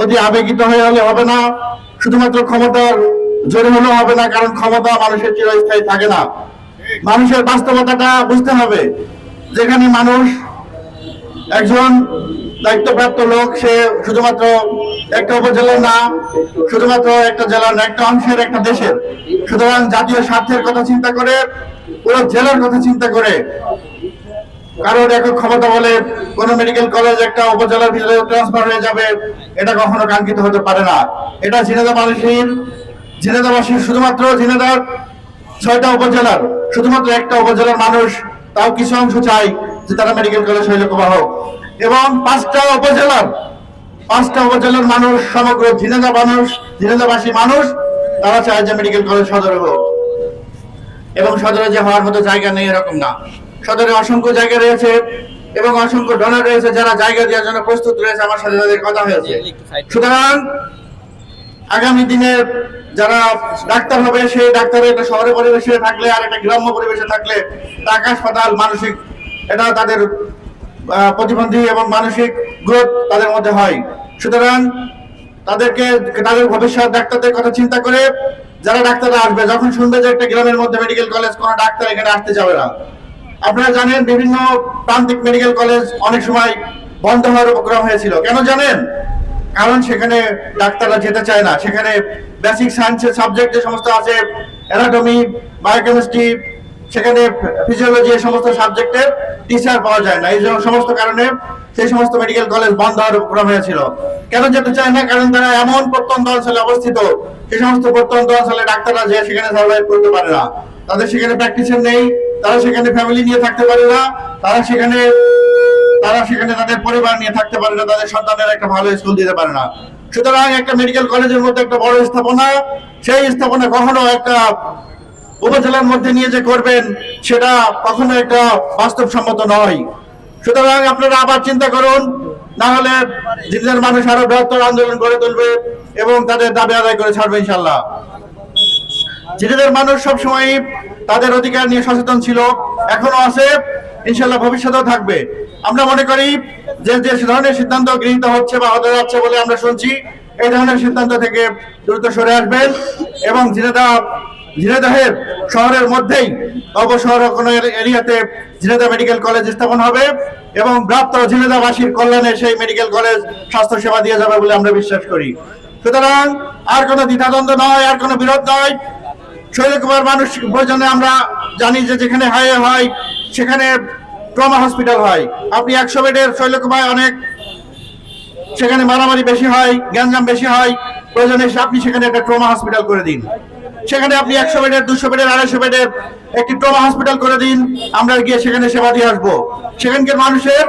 S2: অতি আবেগিত হয়ে হলে হবে না, শুধুমাত্র ক্ষমতার জোরে হলেও হবে না, কারণ ক্ষমতা মানুষের চিরস্থায়ী থাকে না। মানুষের বাস্তবতাটা বুঝতে হবে। যেখানে মানুষ, একজন দায়িত্বপ্রাপ্ত লোক, সে শুধুমাত্র একটা উপজেলার না, শুধুমাত্র একটা জেলার না, একটা অংশের, একটা দেশের। সুতরাং জাতীয় স্বার্থের কথা চিন্তা করে, পুরো জেলার কথা চিন্তা করে, কারোর একক ক্ষমতা বলে কোন মেডিকেল কলেজ একটা উপজেলার ভিতরে ট্রান্সফার হয়ে যাবে, এটা কখনো কাঙ্ক্ষিত হতে পারে না। এটা ঝিনাইদহবাসীর শুধুমাত্র ঝিনাইদহ 6টা উপজেলার শুধুমাত্র একটা উপজেলার মানুষ, তাও কিছু অংশ চাই যে তারা মেডিকেল কলেজ শৈলকুপা হোক, এবং 5টা উপজেলার মানুষ, সমগ্র ঝিনাইদহবাসী মানুষ, তারা চায় যে মেডিকেল কলেজ সদরে হোক। এবং সদরে যে হওয়ার মতো জায়গা নেই এরকম না, সদরে অসংখ্য জায়গা রয়েছে এবং অসংখ্য ডোনার রয়েছে যারা জায়গা দেওয়ার জন্য প্রস্তুত রয়েছে, আমার সাথে তাদের কথা হয়েছে। সুতরাং আগামী দিনে যারা ডাক্তার হবে, সেই ডাক্তারের একটা শহরে পরিবেশে থাকলে আর একটা গ্রাম্য পরিবেশে থাকলে হাসপাতাল মানসিক, এটা তাদের প্রতিবন্ধী এবং মানসিক গ্রোথ তাদের মধ্যে হয়। সুতরাং তাদের ভবিষ্যৎ ডাক্তারদের কথা চিন্তা করে যারা ডাক্তাররা আসবে, যখন শুনবে যে একটা গ্রামের মধ্যে মেডিকেল কলেজ, কোন ডাক্তার এখানে আসতে যাবে না। আপনারা জানেন বিভিন্ন প্রান্তিক মেডিকেল কলেজ অনেক সময় বন্ধ হওয়ার উপক্রম হয়েছিল। কেন জানেন? কারণ সেখানে ডাক্তাররা যেতে চায় না, সেখানে বেসিক সায়েন্সের সাবজেক্ট যে সমস্ত আছে, অ্যানাটমি, বায়োকেমিস্ট্রি, সেখানে ফিজিওলজি, এই সমস্ত সাবজেক্টের টিচার পাওয়া যায় না। এই সমস্ত কারণে সেই সমস্ত মেডিকেল কলেজ বন্ধ হওয়ার উপক্রম হয়েছিল। কেন যেতে চায় না? কারণ তারা এমন প্রত্যন্ত অঞ্চলে অবস্থিত, সেই সমস্ত প্রত্যন্ত অঞ্চলে ডাক্তাররা যে সেখানে সার্ভাইভ করতে পারে না, তাদের সেখানে প্র্যাকটিসের নেই, তারা সেখানে ফ্যামিলি নিয়ে থাকতে পারে না, তারা সেখানে তাদের পরিবার নিয়ে থাকতে পারে না, তাদের সন্তানের একটা ভালো স্কুল দিতে পারে না। সুতরাং একটা মেডিকেল কলেজের মধ্যে একটা বড় স্থাপনা, সেই স্থাপনা কখনো একটা
S6: উপজেলার মধ্যে নিয়ে যে করবেন সেটা কখনো একটা বাস্তবসম্মত নয়। সুতরাং আপনারা আবার চিন্তা করুন, না হলে ঝিনাইদহের মানুষ আরো বৃহত্তর আন্দোলন করে তুলবে এবং তাদের দাবি আদায় করে ছাড়বে ইনশাল্লাহ। ঝিনাইদহের মানুষ সবসময় তাদের অধিকার নিয়ে সচেতন ছিল, এখনো আছে, ইনশাল্লাহ ভবিষ্যতেও থাকবে। আমরা মনে করি যে যে ধরনের সিদ্ধান্ত গৃহীত হচ্ছে বা হতে যাচ্ছে বলে আমরা শুনছি, এই ধরনের সিদ্ধান্ত থেকে দ্রুত সরে আসবেন এবং ঝিনাইদহের শহরের মধ্যেই অবশহর কোনো এরিয়াতে ঝিনাইদহ মেডিকেল কলেজ স্থাপন হবে এবং প্রাপ্ত ঝিনাইদহবাসীর কল্যাণে সেই মেডিকেল কলেজ স্বাস্থ্য সেবা দিয়ে যাবে বলে আমরা বিশ্বাস করি। সুতরাং আর কোনো দ্বিধাদ্বন্দ্ব নয়, আর কোনো বিরোধ নয়। শৈলকুমার মানুষ প্রয়োজনে আমরা জানি যে যেখানে হাইওয়ে হয় সেখানে ট্রমা হসপিটাল হয়। আপনি 100 বেডের শৈলকুমায় অনেক, সেখানে মারামারি বেশি হয়, গ্যাঞ্জাম বেশি হয়, প্রয়োজনে আপনি সেখানে একটা ট্রমা হসপিটাল করে দিন। সেখানে আপনি 100 বেডের, 200 বেডের, 250 বেডের একটি ট্রমা হসপিটাল করে দিন। আমরা গিয়ে সেখানে সেবা দিয়ে আসবো, সেখানকার মানুষের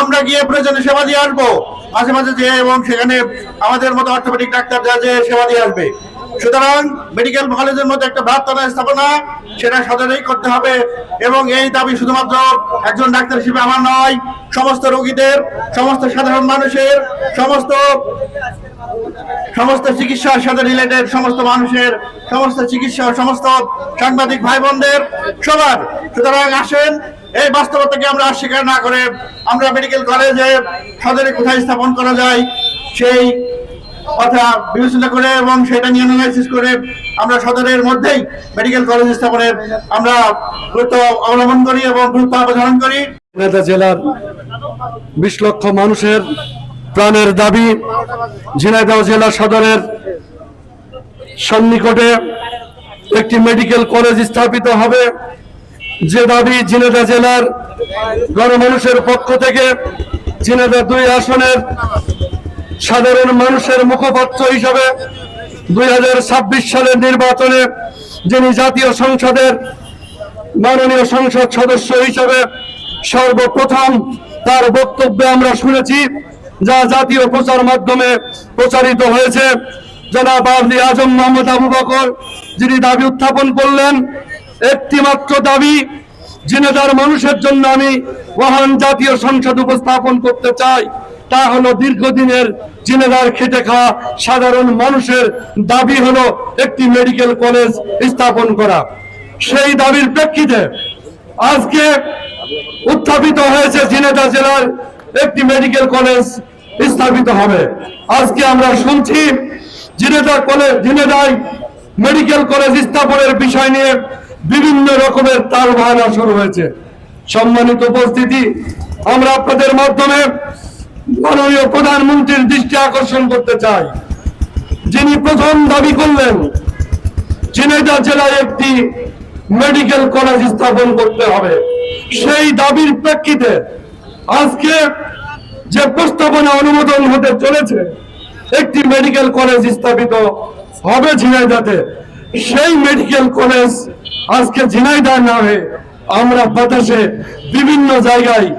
S6: আমরা গিয়ে প্রয়োজনে সেবা দিয়ে আসবো মাঝে মাঝে যে, এবং সেখানে আমাদের মতো অর্থোপেডিক ডাক্তার যা যে সেবা দিয়ে আসবে। সুতরাং মেডিকেল কলেজের মধ্যে একটা বৃহত্তর স্থাপনা সেটা সদরেই করতে হবে এবং এই দাবি শুধুমাত্র একজন ডাক্তার হিসেবে আমার নয়, সমস্ত রোগীদের, সমস্ত সাধারণ মানুষের, সমস্ত চিকিৎসার সাথে রিলেটেড সমস্ত মানুষের, সমস্ত চিকিৎসা, সমস্ত সাংবাদিক ভাই বোনদের, সবার। সুতরাং আসেন এই বাস্তবতাকে আমরা অস্বীকার না করে আমরা মেডিকেল কলেজে সদরে কোথায় স্থাপন করা যায় সেই কথা বিবেচনা করে এবং সেটা নিয়ে অ্যানালাইসিস করে আমরা সদরের মধ্যেই মেডিকেল কলেজ স্থাপনের আমরা গুরুত্ব অবলম্বন করি এবং গুরুত্ব অবধারণ করি।
S5: ঝিনাইদহ জেলার 20 লক্ষ মানুষের প্রাণের দাবি ঝিনাইদহ জেলা সদরের সন্নিকটে একটি মেডিকেল কলেজ স্থাপিত হবে। যে দাবি ঝিনাইদহ জেলার গণমানুষের পক্ষ থেকে ঝিনাইদহ 2 আসনের সাধারণ মানুষের মুখপাত্র হিসাবে 2026 সালের নির্বাচনে যিনি জাতীয় সংসদের মাননীয় সংসদ সদস্য হিসাবে সর্বপ্রথম তার বক্তব্যে আমরা শুনেছি, যা জাতীয় প্রচার মাধ্যমে প্রচারিত হয়েছে। জনাব আলী আজম মোহাম্মদ আবু বকর যিনি দাবি উত্থাপন করলেন, একটি মাত্র দাবি ঝিনাইদহের মানুষের জন্য আমি মহান জাতীয় সংসদ উপস্থাপন করতে চাই, তা হলো দীর্ঘদিনের ঝিনাইদহের খেটে খাওয়া সাধারণ মানুষের দাবি হলো একটি মেডিকেল কলেজ স্থাপন করা। সেই দাবির প্রেক্ষিতে আজকে উত্থাপিত হয়েছে ঝিনাইদহ জেলার একটি মেডিকেল কলেজ স্থাপিত হবে। আজকে আমরা শুনছি ঝিনাইদহ মেডিকেল কলেজ স্থাপনের বিষয় নিয়ে বিভিন্ন রকমের তালবাহানা শুরু হয়েছে। সম্মানিত উপস্থিতি, আমরা আপনাদের মাধ্যমে মাননীয় প্রধানমন্ত্রীর দৃষ্টি আকর্ষণ করতে চাই, যিনি প্রথম দাবি করলেন ঝিনাইদহ জেলায় একটি মেডিকেল কলেজ স্থাপন করতে হবে। সেই দাবির প্রেক্ষিতে আজকে যে প্রস্তাবনা অনুমোদন হতে চলেছে, একটি মেডিকেল কলেজ স্থাপিত হবে ঝিনাইদহে। সেই মেডিকেল কলেজ আজকে ঝিনাইদহ না হয়ে আমরা বাতাসে বিভিন্ন জায়গায়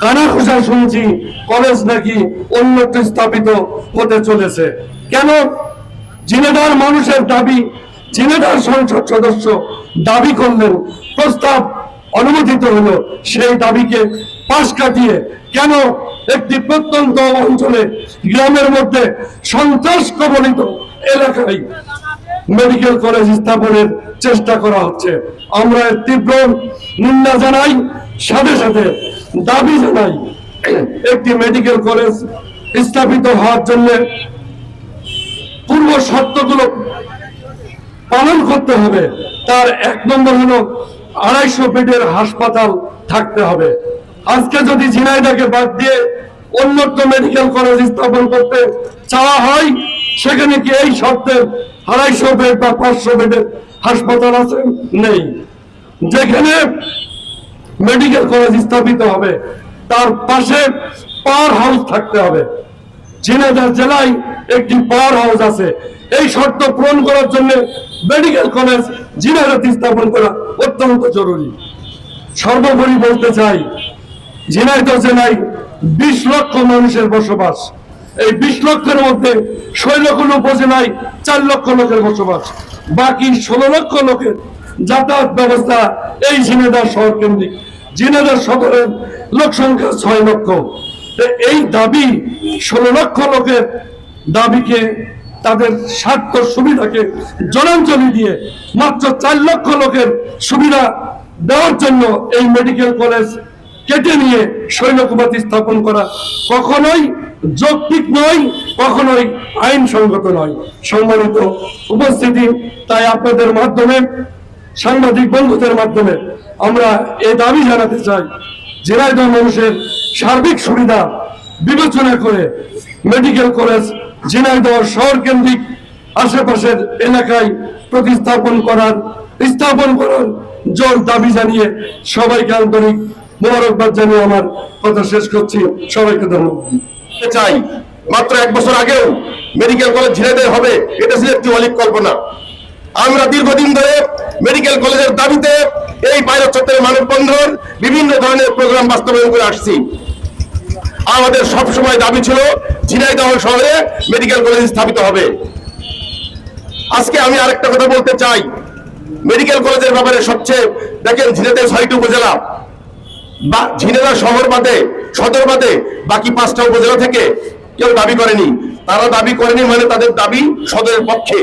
S5: কানাঘুষা শুনছি কলেজ নাকি অন্যত্র স্থাপিত হতে চলেছে। কেন? ঝিনাইদহের মানুষের দাবি, ঝিনাইদহ সংসদ সদস্য দাবি করলেন, প্রস্তাব অনুমোদিত হলো, সেই দাবিকে পাশ কাটিয়ে কেন একটি প্রত্যন্ত অঞ্চলে গ্রামের মধ্যে সন্ত্রাস কবলিত এলাকায় মেডিকেল কলেজ স্থাপনের চেষ্টা করা হচ্ছে? আমরা এর তীব্র নিন্দা জানাই, সাথে সাথে দাবি জানাই একটি মেডিকেল কলেজ স্থাপিত হওয়ার জন্য পূর্ব শর্তগুলো পালন করতে হবে। তার 1 নম্বর হলো 250 বেডের হাসপাতাল থাকতে হবে। আজকে যদি ঝিনাইদহকে বাদ দিয়ে অন্যত্র মেডিকেল কলেজ স্থাপন করতে চাওয়া হয়, সেখানে কি এই শর্তের 250 বেড বা 500 বেডের হাসপাতাল আছে? নেই। যেখানে মেডিকেল কলেজ স্থাপিত হবে তার পাশে পাওয়ার হাউস থাকতে হবে। ঝিনাইদহ জেলায় একটি পাওয়ার হাউস আছে। এই শর্ত পূরণ করার জন্য মেডিকেল কলেজ ঝিনাইদহে স্থাপন করা অত্যন্ত জরুরি। সর্বোপরি বলতে চাই, ঝিনাইদহ জেলায় 20 লক্ষ মানুষের বসবাস। এই 20 লক্ষের মধ্যে শৈলকুপা উপজেলায় 4 লক্ষ লোকের বসবাস।
S3: বাকি 16 লক্ষ লোকের যাতায়াত ব্যবস্থা এই ঝিনাইদহ শহর কেন্দ্রিক। ঝিনাইদহ সদরের লোক সংখ্যা 6 লক্ষ। এই দাবি 16 লক্ষ লোকের দাবিকে, তাদের স্বার্থ সুবিধাকে জলাঞ্জলি দিয়ে মাত্র 4 লক্ষ লোকের সুবিধা দেওয়ার জন্য এই মেডিকেল কলেজ কেটে নিয়ে শৈলকুপাতি স্থাপন করা কখনোই যৌক্তিক নয়, কখনোই আইনসঙ্গত নয়। সম্মানিত উপস্থিতি, তাই আপনাদের মাধ্যমে, সাংবাদিক বন্ধুদের মাধ্যমে আমরা এই দাবি জানাতে চাই, ঝিনাইদহ মানুষের সার্বিক সুবিধা বিবেচনা করে মেডিকেল কলেজ ঝিনাইদহ শহর কেন্দ্রিক আশেপাশের এলাকায় স্থাপন করার জোর দাবি জানিয়ে সবাইকে আন্তরিক মোবারকবাদ জানিয়ে আমার কথা শেষ করছি। সবাইকে ধন্যবাদ।
S8: চাই মাত্র 1 বছর আগেও মেডিকেল কলেজ ঝিনাইদহ হবে, এটা ছিল একটি অলিক কল্পনা। আমরা দীর্ঘদিন ধরে মেডিকেল কলেজের দাবিতে এই পাইলট চত্বরে মানববন্ধন, বিভিন্ন ধরনের প্রোগ্রাম বাস্তবায়ন করে আসছি। আমাদের সবসময় দাবি ছিল ঝিনাইদহ শহরে মেডিকেল কলেজ স্থাপিত হবে। আজকে আমি আরেকটা কথা বলতে চাই, মেডিকেল কলেজের ব্যাপারে সবচেয়ে দেখেন ঝিনাইদহ 6টি উপজেলা বা ঝিনাইদহ শহর বাদে, সদর বাদে বাকি 5টা উপজেলা থেকে কেউ দাবি করেনি। তারা দাবি করেনি মানে তাদের দাবি সদরের পক্ষে।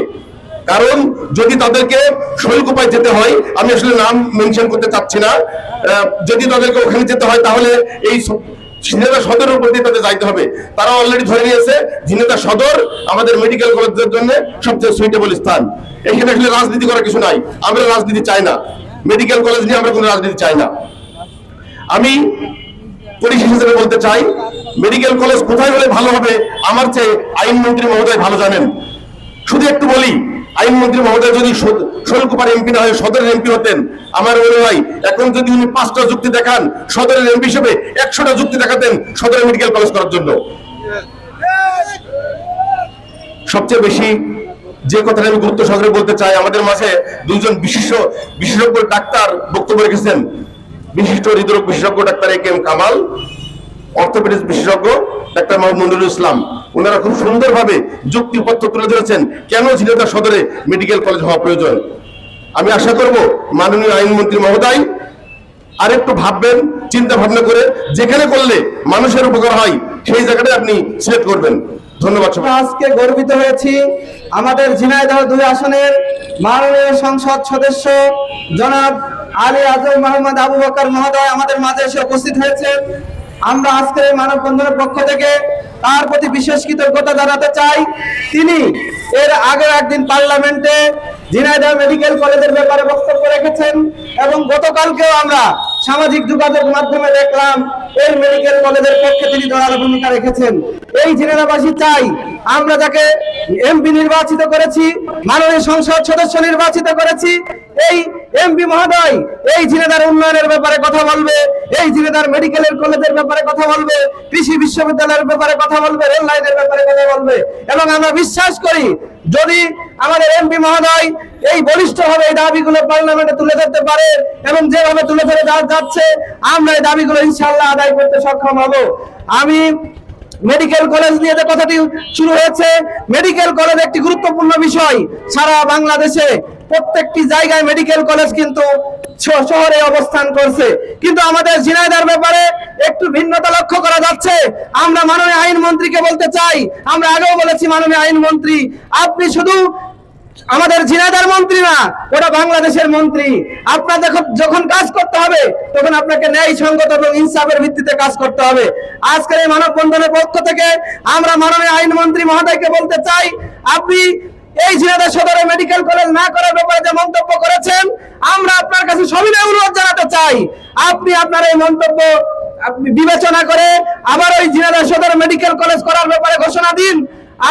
S8: কারণ যদি তাদেরকে শৈলকুপায় যেতে হয়, আমি আসলে নাম মেনশন করতে চাচ্ছি না, যদি তাদেরকে ওখানে যেতে হয় তাহলে এই ঝিনাইদহ সদরের উপর দিয়ে তাদের যাইতে হবে। তারা অলরেডি ধরে নিয়েছে ঝিনাইদহ সদর আমাদের মেডিকেল কলেজের জন্য সবচেয়ে সুইটেবল স্থান। এখানে আসলে রাজনীতি করার কিছু নাই, আমরা রাজনীতি চাই না, মেডিকেল কলেজ নিয়ে আমরা কোনো রাজনীতি চাই না। আমি পরিশেষ হিসেবে বলতে চাই, মেডিকেল কলেজ কোথায় হলে ভালো হবে আমার চেয়ে আইনমন্ত্রী মহোদয় ভালো জানেন। শুধু একটু বলি, আইনমন্ত্রী মহোদয় যদি শৈলকুপার এমপি না হয়ে সদরের এমপি হতেন, আমার মনে হয় এখন যদি উনি 5টা যুক্তি দেখান, সদরের এমপি হিসেবে 100টা যুক্তি দেখাতেন সদরের মেডিকেল কলেজ করার জন্য। সবচেয়ে বেশি যে কথাটা আমি গুরুত্ব সহকারে বলতে চাই, আমাদের মাঝে 2জন বিশেষজ্ঞ ডাক্তার বক্তব্য রেখেছেন। বিশিষ্ট হৃদরোগ বিশেষজ্ঞ ডাক্তার AK কামাল, অর্থোপেডিক্স বিশেষজ্ঞ ডাক্তার মোহাম্মদ মনিরুল ইসলাম। ওনারা খুব সুন্দরভাবে যুক্তিপত্র তুলে ধরেছেন কেন ঝিনাইদহ সদরে মেডিকেল কলেজ হওয়া প্রয়োজন। আমি আশা করব মাননীয় আইনমন্ত্রী মহোদয় আরেকটু ভাববেন, চিন্তা ভাবনা করে যেখানে করলে মানুষের উপকার হয় সেই জায়গাটা আপনি সিলেক্ট করবেন। ধন্যবাদ।
S7: আজকে গর্বিত হয়েছি আমাদের ঝিনাইদহ 2 আসনের মাননীয় সংসদ সদস্য জনাব আলী আজম মোহাম্মদ আবু বকর মহোদয় আমাদের মাঝে এসে উপস্থিত হয়েছেন। আমরা আজকের এই মানববন্ধনের পক্ষ থেকে তার প্রতি বিশেষ কৃতজ্ঞতা জানাতে চাই। তিনি এর আগের একদিন পার্লামেন্টে ঝিনাইদহ মেডিকেল কলেজের ব্যাপারে বক্তব্য রেখেছেন এবং গতকালকেও আমরা সামাজিক যোগাযোগ মাধ্যমে দেখলাম এই মেডিকেল কলেজের পক্ষে তিনি ধারালো ভূমিকা রেখেছেন। এই ঝিনাইদহবাসী চাই আমরা যাকে এমপি নির্বাচিত করেছি, মাননীয় সংসদ সদস্য নির্বাচিত করেছি, এই এমপি মহোদয় এই ঝিনাইদহ উন্নয়নের ব্যাপারে কথা বলবে, এই ঝিনাইদহ মেডিকেলের কলেজের ব্যাপারে কথা বলবে, কৃষি বিশ্ববিদ্যালয়ের ব্যাপারে কথা বলবে, রেল লাইনের ব্যাপারে কথা বলবে। এবং আমরা বিশ্বাস করি যদি আমাদের এমপি মহোদয় এই বলিষ্ঠভাবে এই দাবিগুলো পার্লামেন্টে তুলে ধরতে পারে এবং যেভাবে তুলে ধরে যাচ্ছে, আমরা এই দাবিগুলো ইনশাআল্লাহ আদায় করতে সক্ষম হব। আমি মেডিকেল কলেজ নিয়ে যে কথাটি শুরু হয়েছে, মেডিকেল কলেজ একটি গুরুত্বপূর্ণ বিষয়। সারা বাংলাদেশে প্রত্যেকটি জায়গায় মেডিকেল কলেজ কিন্তু শহরে অবস্থান করছে, কিন্তু আমাদের ঝিনাইদহের ব্যাপারে একটু ভিন্নতা লক্ষ্য করা যাচ্ছে। আমরা মাননীয় আইনমন্ত্রীকে বলতে চাই, আমরা আগেও বলেছি মাননীয় আইনমন্ত্রী, আপনি শুধু আমাদের ঝিনাইদহের মন্ত্রী না, ওটা বাংলাদেশের মন্ত্রী। আপনার যখন কাজ করতে হবে তখন আপনাকে ন্যায় সঙ্গত এবং ইনসাফের ভিত্তিতে কাজ করতে হবে। আজকের এই মানববন্ধনের পক্ষ থেকে আমরা মাননীয় আইনমন্ত্রী মহোদয়কে বলতে চাই, আপনি এই ঝিনাইদহ সদরে মেডিকেল কলেজ না করার ব্যাপারে যে মন্তব্য করেছেন, আমরা আপনার কাছে সবিনয় অনুরোধ জানাতে চাই আপনি আপনার এই মন্তব্য আপনি বিবেচনা করে আবার ওই ঝিনাইদহ সদরে মেডিকেল কলেজ করার ব্যাপারে ঘোষণা দিন।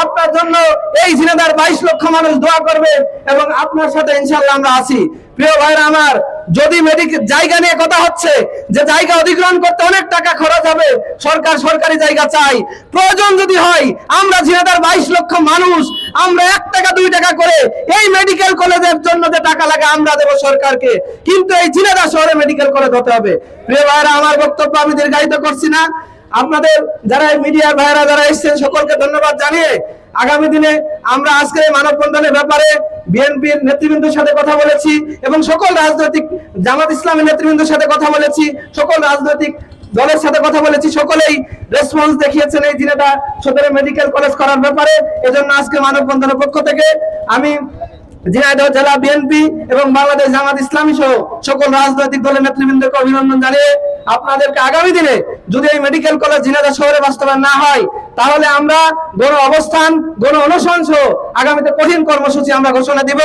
S7: আপনার জন্য এই ঝিনাইদহের 22 লক্ষ মানুষ দোয়া করবে এবং আপনার সাথে ইনশাআল্লাহ আমরা আছি। প্রিয় ভাইরা আমার, যদি মেডিকেল জায়গা নিয়ে কথা হচ্ছে যে জায়গা অধিগ্রহণ করতে অনেক টাকা খরচ হবে, সরকার সরকারি জায়গা চাই, প্রয়োজন যদি হয় আমরা ঝিনাইদহের 22 লক্ষ মানুষ আমরা 1 টাকা 2 টাকা করে এই মেডিকেল কলেজের জন্য যে টাকা লাগে আমরা দেব সরকারকে, কিন্তু এই ঝিনাইদহ শহরে মেডিকেল কলেজ হতে হবে। প্রিয় ভাইরা আমার, বক্তব্য আমি দীর্ঘায়িত করছি না। আপনাদের যারা মিডিয়ার ভাইরা যারা এসেছেন সকলকে ধন্যবাদ জানিয়ে আগামী দিনে আমরা আজকে এই মানববন্ধনের ব্যাপারে বিএনপির নেতৃবৃন্দের সাথে কথা বলেছি এবং সকল রাজনৈতিক জামাত ইসলামের নেতৃবৃন্দের সাথে কথা বলেছি, সকল রাজনৈতিক দলের সাথে কথা বলেছি, সকলেই রেসপন্স দেখিয়েছেন এই ঝিনেদা সদরে মেডিকেল কলেজ করার ব্যাপারে। এজন্য আজকে মানববন্ধনের পক্ষ থেকে আমি ঝিনাইদহ জেলা বিএনপি এবং বাংলাদেশ জামাত ইসলামী সহ সকল রাজনৈতিক দলের নেতৃবৃন্দকে অভিনন্দন জানিয়ে আপনাদেরকে আগামী দিনে যদি এই মেডিকেল কলেজ ঝিনাইদহ শহরে বাস্তবায়ন না হয় তাহলে আমরা গণ অবস্থান, গণ অনশন সহ আগামীতে কঠিন কর্মসূচি আমরা ঘোষণা দিব।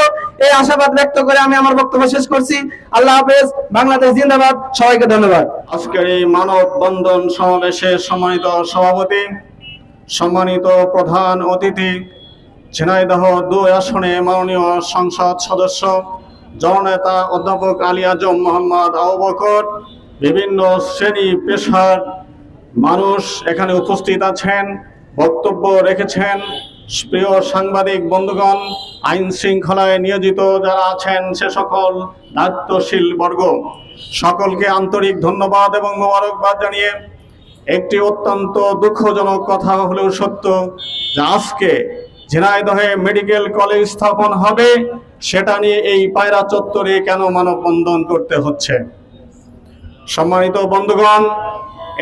S7: এই আশাবাদ ব্যক্ত করে আমি আমার বক্তব্য শেষ করছি। আল্লাহ হাফেজ। বাংলাদেশ জিন্দাবাদ। সবাইকে ধন্যবাদ।
S9: আজকের এই মানববন্ধন সমাবেশের সম্মানিত সভাপতি, সম্মানিত প্রধান অতিথি, ঝিনাইদহ ২ আসনে মাননীয় সংসদ সদস্য জননেতা অধ্যাপক আলী আজম মোহাম্মদ আবু বকর, বিভিন্ন শ্রেণী পেশার মানুষ এখানে উপস্থিত আছেন, বক্তব্য রেখেছেন, প্রিয় সাংবাদিক বন্ধুগণ, আইন শৃঙ্খলায় নিয়োজিত যারা আছেন সে সকল দায়িত্বশীল বর্গ, সকলকে আন্তরিক ধন্যবাদ এবং মোবারকবাদ জানিয়ে একটি অত্যন্ত দুঃখজনক কথা হলেও সত্য যে আজকে ঝিনাইদহে মেডিকেল কলেজ স্থাপন হবে সেটা নিয়ে এই পায়রা চত্বরে কেন মানববন্ধন করতে হচ্ছে। সম্মানিত বন্ধুগণ,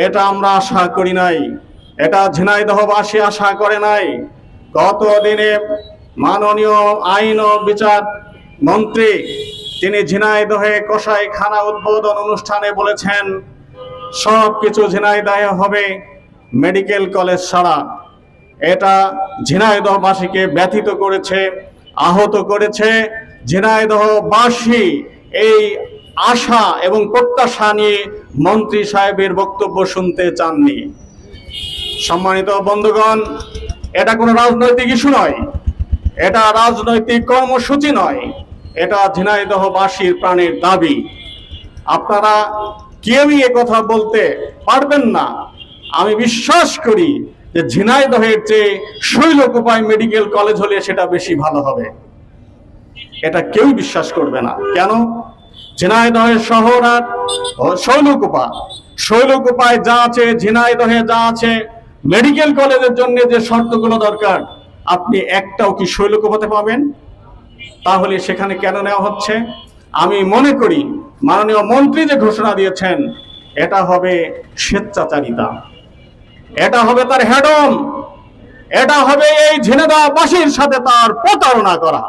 S9: এটা আমরা আশা করি নাই, এটা ঝিনাইদহবাসী আশা করে নাই। গত দিনে মাননীয় আইন ও বিচার মন্ত্রী তিনি ঝিনাইদহে কসাইখানা উদ্বোধন অনুষ্ঠানে বলেছেন সব কিছু ঝিনাইদহে হবে, মেডিকেল কলেজ ছাড়া। এটা ঝিনাইদহবাসীকে ব্যথিত করেছে, আহত করেছে। ঝিনাইদহবাসী এই আশা এবং প্রত্যাশা নিয়ে মন্ত্রী সাহেবের বক্তব্য শুনতে চাননি। সম্মানিত বন্ধুগণ, এটা কোনো রাজনৈতিক ইস্যু নয়, এটা রাজনৈতিক কর্মসূচি নয়, এটা ঝিনাইদহবাসীর প্রাণের দাবি। আপনারা কেউই কথা বলতে পারবেন না। আমি বিশ্বাস করি যে ঝিনাইদহের চেয়ে শৈলকুপায় মেডিকেল কলেজ হলে সেটা বেশি ভালো হবে। এটা কেউ বিশ্বাস করবে না। কেন? ঝিনাইদহের শহর আর শৈলকুপায় যা আছে, ঝিনাইদহে যা আছে, মেডিকেল কলেজের জন্য যে শর্তগুলো দরকার আপনি একটাও কি শৈলকুপাতে পাবেন? তাহলে সেখানে কেন নেওয়া হচ্ছে? আমি মনে করি মাননীয় মন্ত্রী যে ঘোষণা দিয়েছেন এটা হবে স্বেচ্ছাচারিতা, এটা হবে তার হেডম, এটা হবে এই ঝিনাইদহবাসীর সাথে তার প্রতারণা করা।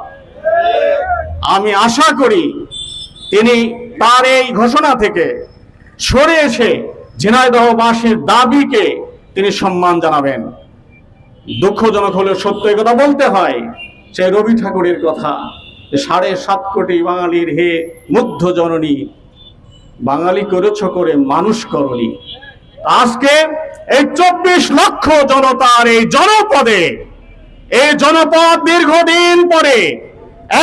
S9: আমি আশা করি তিনি তার এই ঘোষণা থেকে সরে এসে ঝিনাইদহবাসীর দাবিকে তিনি সম্মান জানাবেন। দুঃখজনক হলেও সত্য কথা বলতে হয়, সেই রবি ঠাকুরের কথা, ৭.৫ কোটি বাঙালির হে মুগ্ধ জননী, বাঙালি করেছ করে মানুষ করলি। আজকে এই ২৪ লক্ষ জনতার এই জনপদে, এই জনপদ দীর্ঘদিন পরে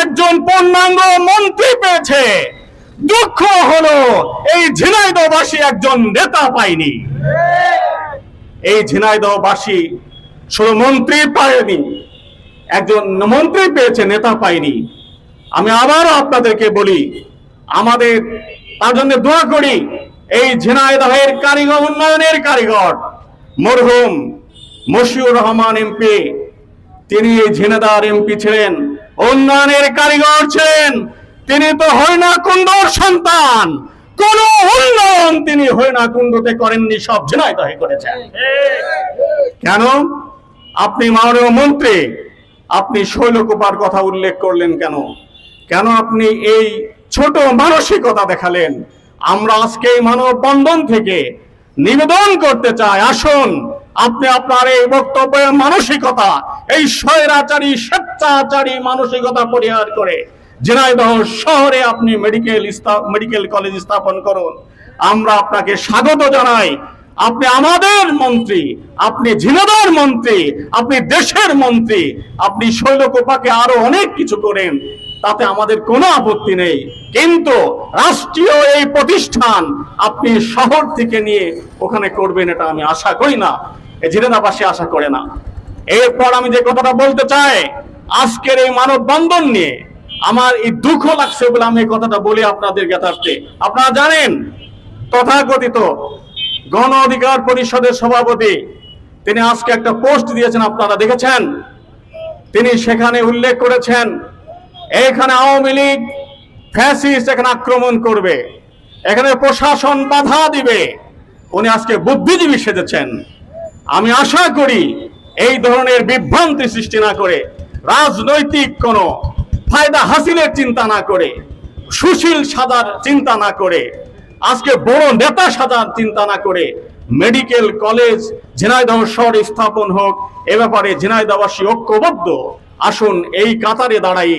S9: একজন পূর্ণাঙ্গ মন্ত্রী পেয়েছে। দুঃখ হলো এই ঝিনাইদহবাসী একজন নেতা পায়নি। এই ঝিনাইদহবাসী শুধু মন্ত্রী পায়নি, একজন মন্ত্রী পেয়েছে, নেতা পায়নি। আমি আবারও আপনাদেরকে বলি, আমাদের তার জন্য দোয়া করি। এই ঝিনাইদহের কারিগর, উন্নয়নের কারিগর মরহুম মশিউর রহমান এমপি, তিনি এই ঝিনাইদহের এমপি ছিলেন, উন্নয়নের কারিগর ছিলেন। তিনি তো হরিণাকুণ্ডর সন্তান, কোন উন্নয়ন তিনি হরিণাকুণ্ডতে করেননি, সব ঝিনাইদহে করেছেন। কেন? আপনি মাননীয় মন্ত্রী, আপনি শৈলকুপার কথা উল্লেখ করলেন কেন? কেন আপনি এই ছোট মানসিকতা দেখালেন? আমরা আজকে এই মানববন্ধন থেকে নিবেদন করতে চাই, আসুন আপনি আপনার এই বক্তব্যের মানসিকতা, এই স্বৈরাচারী স্বেচ্ছাচারী মানসিকতা পরিহার করে ঝিনাইদহ শহরে আপনি মেডিকেল কলেজ স্থাপন করুন। আমরা আপনাকে স্বাগত জানাই। আপনি আমাদের মন্ত্রী, আপনি ঝিনাইদহের মন্ত্রী, আপনি দেশের মন্ত্রী, আপনি শৈলকুপাকে আরো অনেক কিছু করেন, তাতে আমাদের কোনো আপত্তি নেই। কিন্তু রাষ্ট্রীয় এই প্রতিষ্ঠান আপনি শহর থেকে নিয়ে ওখানে করবেন, এটা আমি আশা করি না, এই ঝিনাইদহবাসী আশা করে না। এরপর আমি যে কথাটা বলতে চাই, আজকের এই মানববন্ধন নিয়ে আমার এই দুঃখ লাগছে বলে আমি এই কথাটা বলি আপনাদের জ্ঞাতার্থে। আপনারা জানেন তথাকথিত গণ অধিকার পরিষদের সভাপতি তিনি আজকে একটা পোস্ট দিয়েছেন, আপনারা দেখেছেন। তিনি সেখানে উল্লেখ করেছেন এখানে আওয়ামী লীগ ফ্যাসিস্ট এখানে আক্রমণ করবে, এখানে প্রশাসন বাধা দিবে। উনি আজকে বুদ্ধিজীবী সেজেছেন। আমি আশা করি এই ধরনের বিভ্রান্তি সৃষ্টি না করে, রাজনৈতিক কোনো ফায়দা হাসিলের চিন্তা না করে, সুশীল সাজার চিন্তা না করে, আজকে বড় নেতা সাজার চিন্তা না করে মেডিকেল কলেজ ঝিনাইদহ শহরে স্থাপন হোক, এ ব্যাপারে ঝিনাইদহবাসী ঐক্যবদ্ধ। আসুন এই কাতারে দাঁড়াই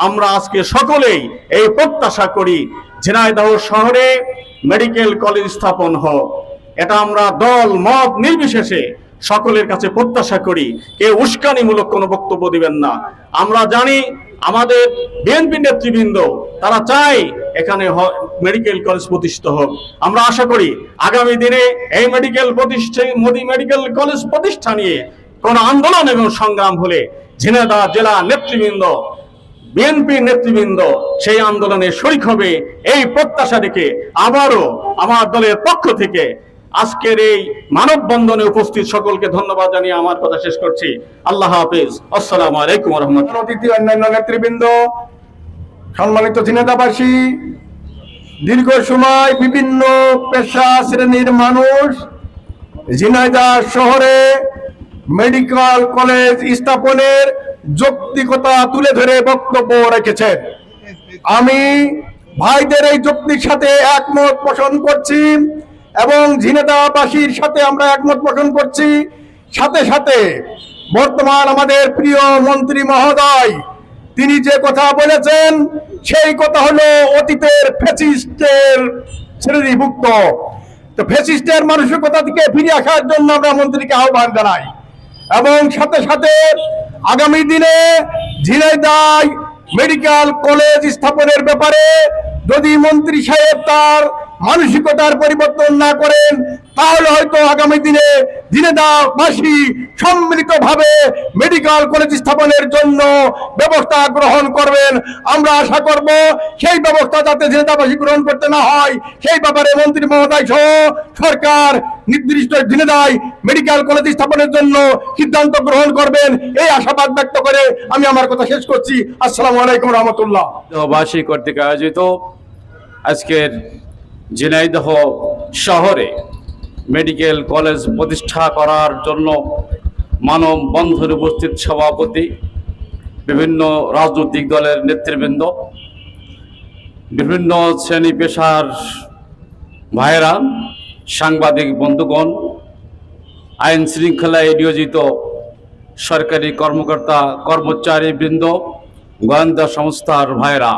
S9: আমরা আজকে সকলেই এই প্রত্যাশা করি ঝিনাইদহ শহরে মেডিকেল কলেজ স্থাপন হোক। এটা আমরা দল মত নির্বিশেষে সকলের কাছে প্রত্যাশা করি। কেউ উস্কানিমূলক কোনো বক্তব্য দিবেন না। আমরা জানি আমাদের বিএনপি নেতৃবৃন্দ তারা চায় এখানে মেডিকেল কলেজ প্রতিষ্ঠিত হোক। আমরা আশা করি আগামী দিনে এই মেডিকেল কলেজ প্রতিষ্ঠা নিয়ে কোন আন্দোলন এবং সংগ্রাম হলে ঝিনাইদহ জেলা নেতৃবৃন্দ, বিএনপি নেতৃবৃন্দ সেই আন্দোলনে শরিক হবে। এই প্রত্যাশা রেখে আবারও আমার দলের পক্ষ থেকে আজকের এই মানববন্ধনে উপস্থিত সকলকে ধন্যবাদ জানিয়ে আমার কথা শেষ করছি। আল্লাহ হাফেজ। আসসালামু আলাইকুম ওয়া রাহমাতুল্লাহ।
S2: অতিথি, অন্যান্য নেতৃবৃন্দ, সম্মানিত ঝিনাইদহবাসী, দীর্ঘ সময় বিভিন্ন পেশা শ্রেণীর মানুষ ঝিনাইদহ শহরে মেডিকেল কলেজ স্থাপনের যৌক্তিকতা তুলে ধরে বক্তব্য রেখেছেন। আমি ভাইদের এই যুক্তির সাথে একমত পোষণ করছি এবং ঝিনাইদহবাসীর সাথে আমরা একমত পোষণ করছি। সাথে সাথে বর্তমান আমাদের প্রিয় মন্ত্রী মহোদয় তিনি যে কথা বলেছেন সেই কথা হলো অতীতের ফ্যাসিস্টের শ্রেণীভুক্ত। তো ফ্যাসিস্টের মানসিকতা থেকে ফিরে আসার জন্য আমরা মন্ত্রীকে আহ্বান জানাই এবং সাথে সাথে আগামী দিনে ঝিনাইদহ মেডিকেল কলেজ স্থাপনের ব্যাপারে যদি মন্ত্রী সাহেব তার মানসিকতার পরিবর্তন না করেন তাহলে হয়তো আগামী দিনে ঝিনাইদহবাসী সম্মিলিতভাবে মেডিকেল কলেজ স্থাপনের জন্য ব্যবস্থা গ্রহণ করবেন। আমরা আশা করব সেই ব্যবস্থা যাতে ঝিনাইদহবাসী গ্রহণ করতে না হয় সেই ব্যাপারে মন্ত্রী মহোদয় সহ সরকার নির্দিষ্ট ঝিনাইদহ মেডিকেল কলেজ স্থাপনের জন্য সিদ্ধান্ত গ্রহণ করবেন, এই আশাবাদ ব্যক্ত করে আমি আমার কথা শেষ করছি। আসসালামু আলাইকুম রহমতুল্লাহ।
S10: বাসী কর্তৃক আয়োজিত আজকের ঝিনাইদহ শহরে মেডিকেল কলেজ প্রতিষ্ঠা করার জন্য মানববন্ধনে উপস্থিত সভাপতি, বিভিন্ন রাজনৈতিক দলের নেতৃবৃন্দ, বিভিন্ন শ্রেণী পেশার ভাইয়েরা, সাংবাদিক বন্ধুগণ, আইন শৃঙ্খলায় নিয়োজিত সরকারি কর্মকর্তা কর্মচারী বৃন্দ, গোয়েন্দা সংস্থার ভাইয়েরা,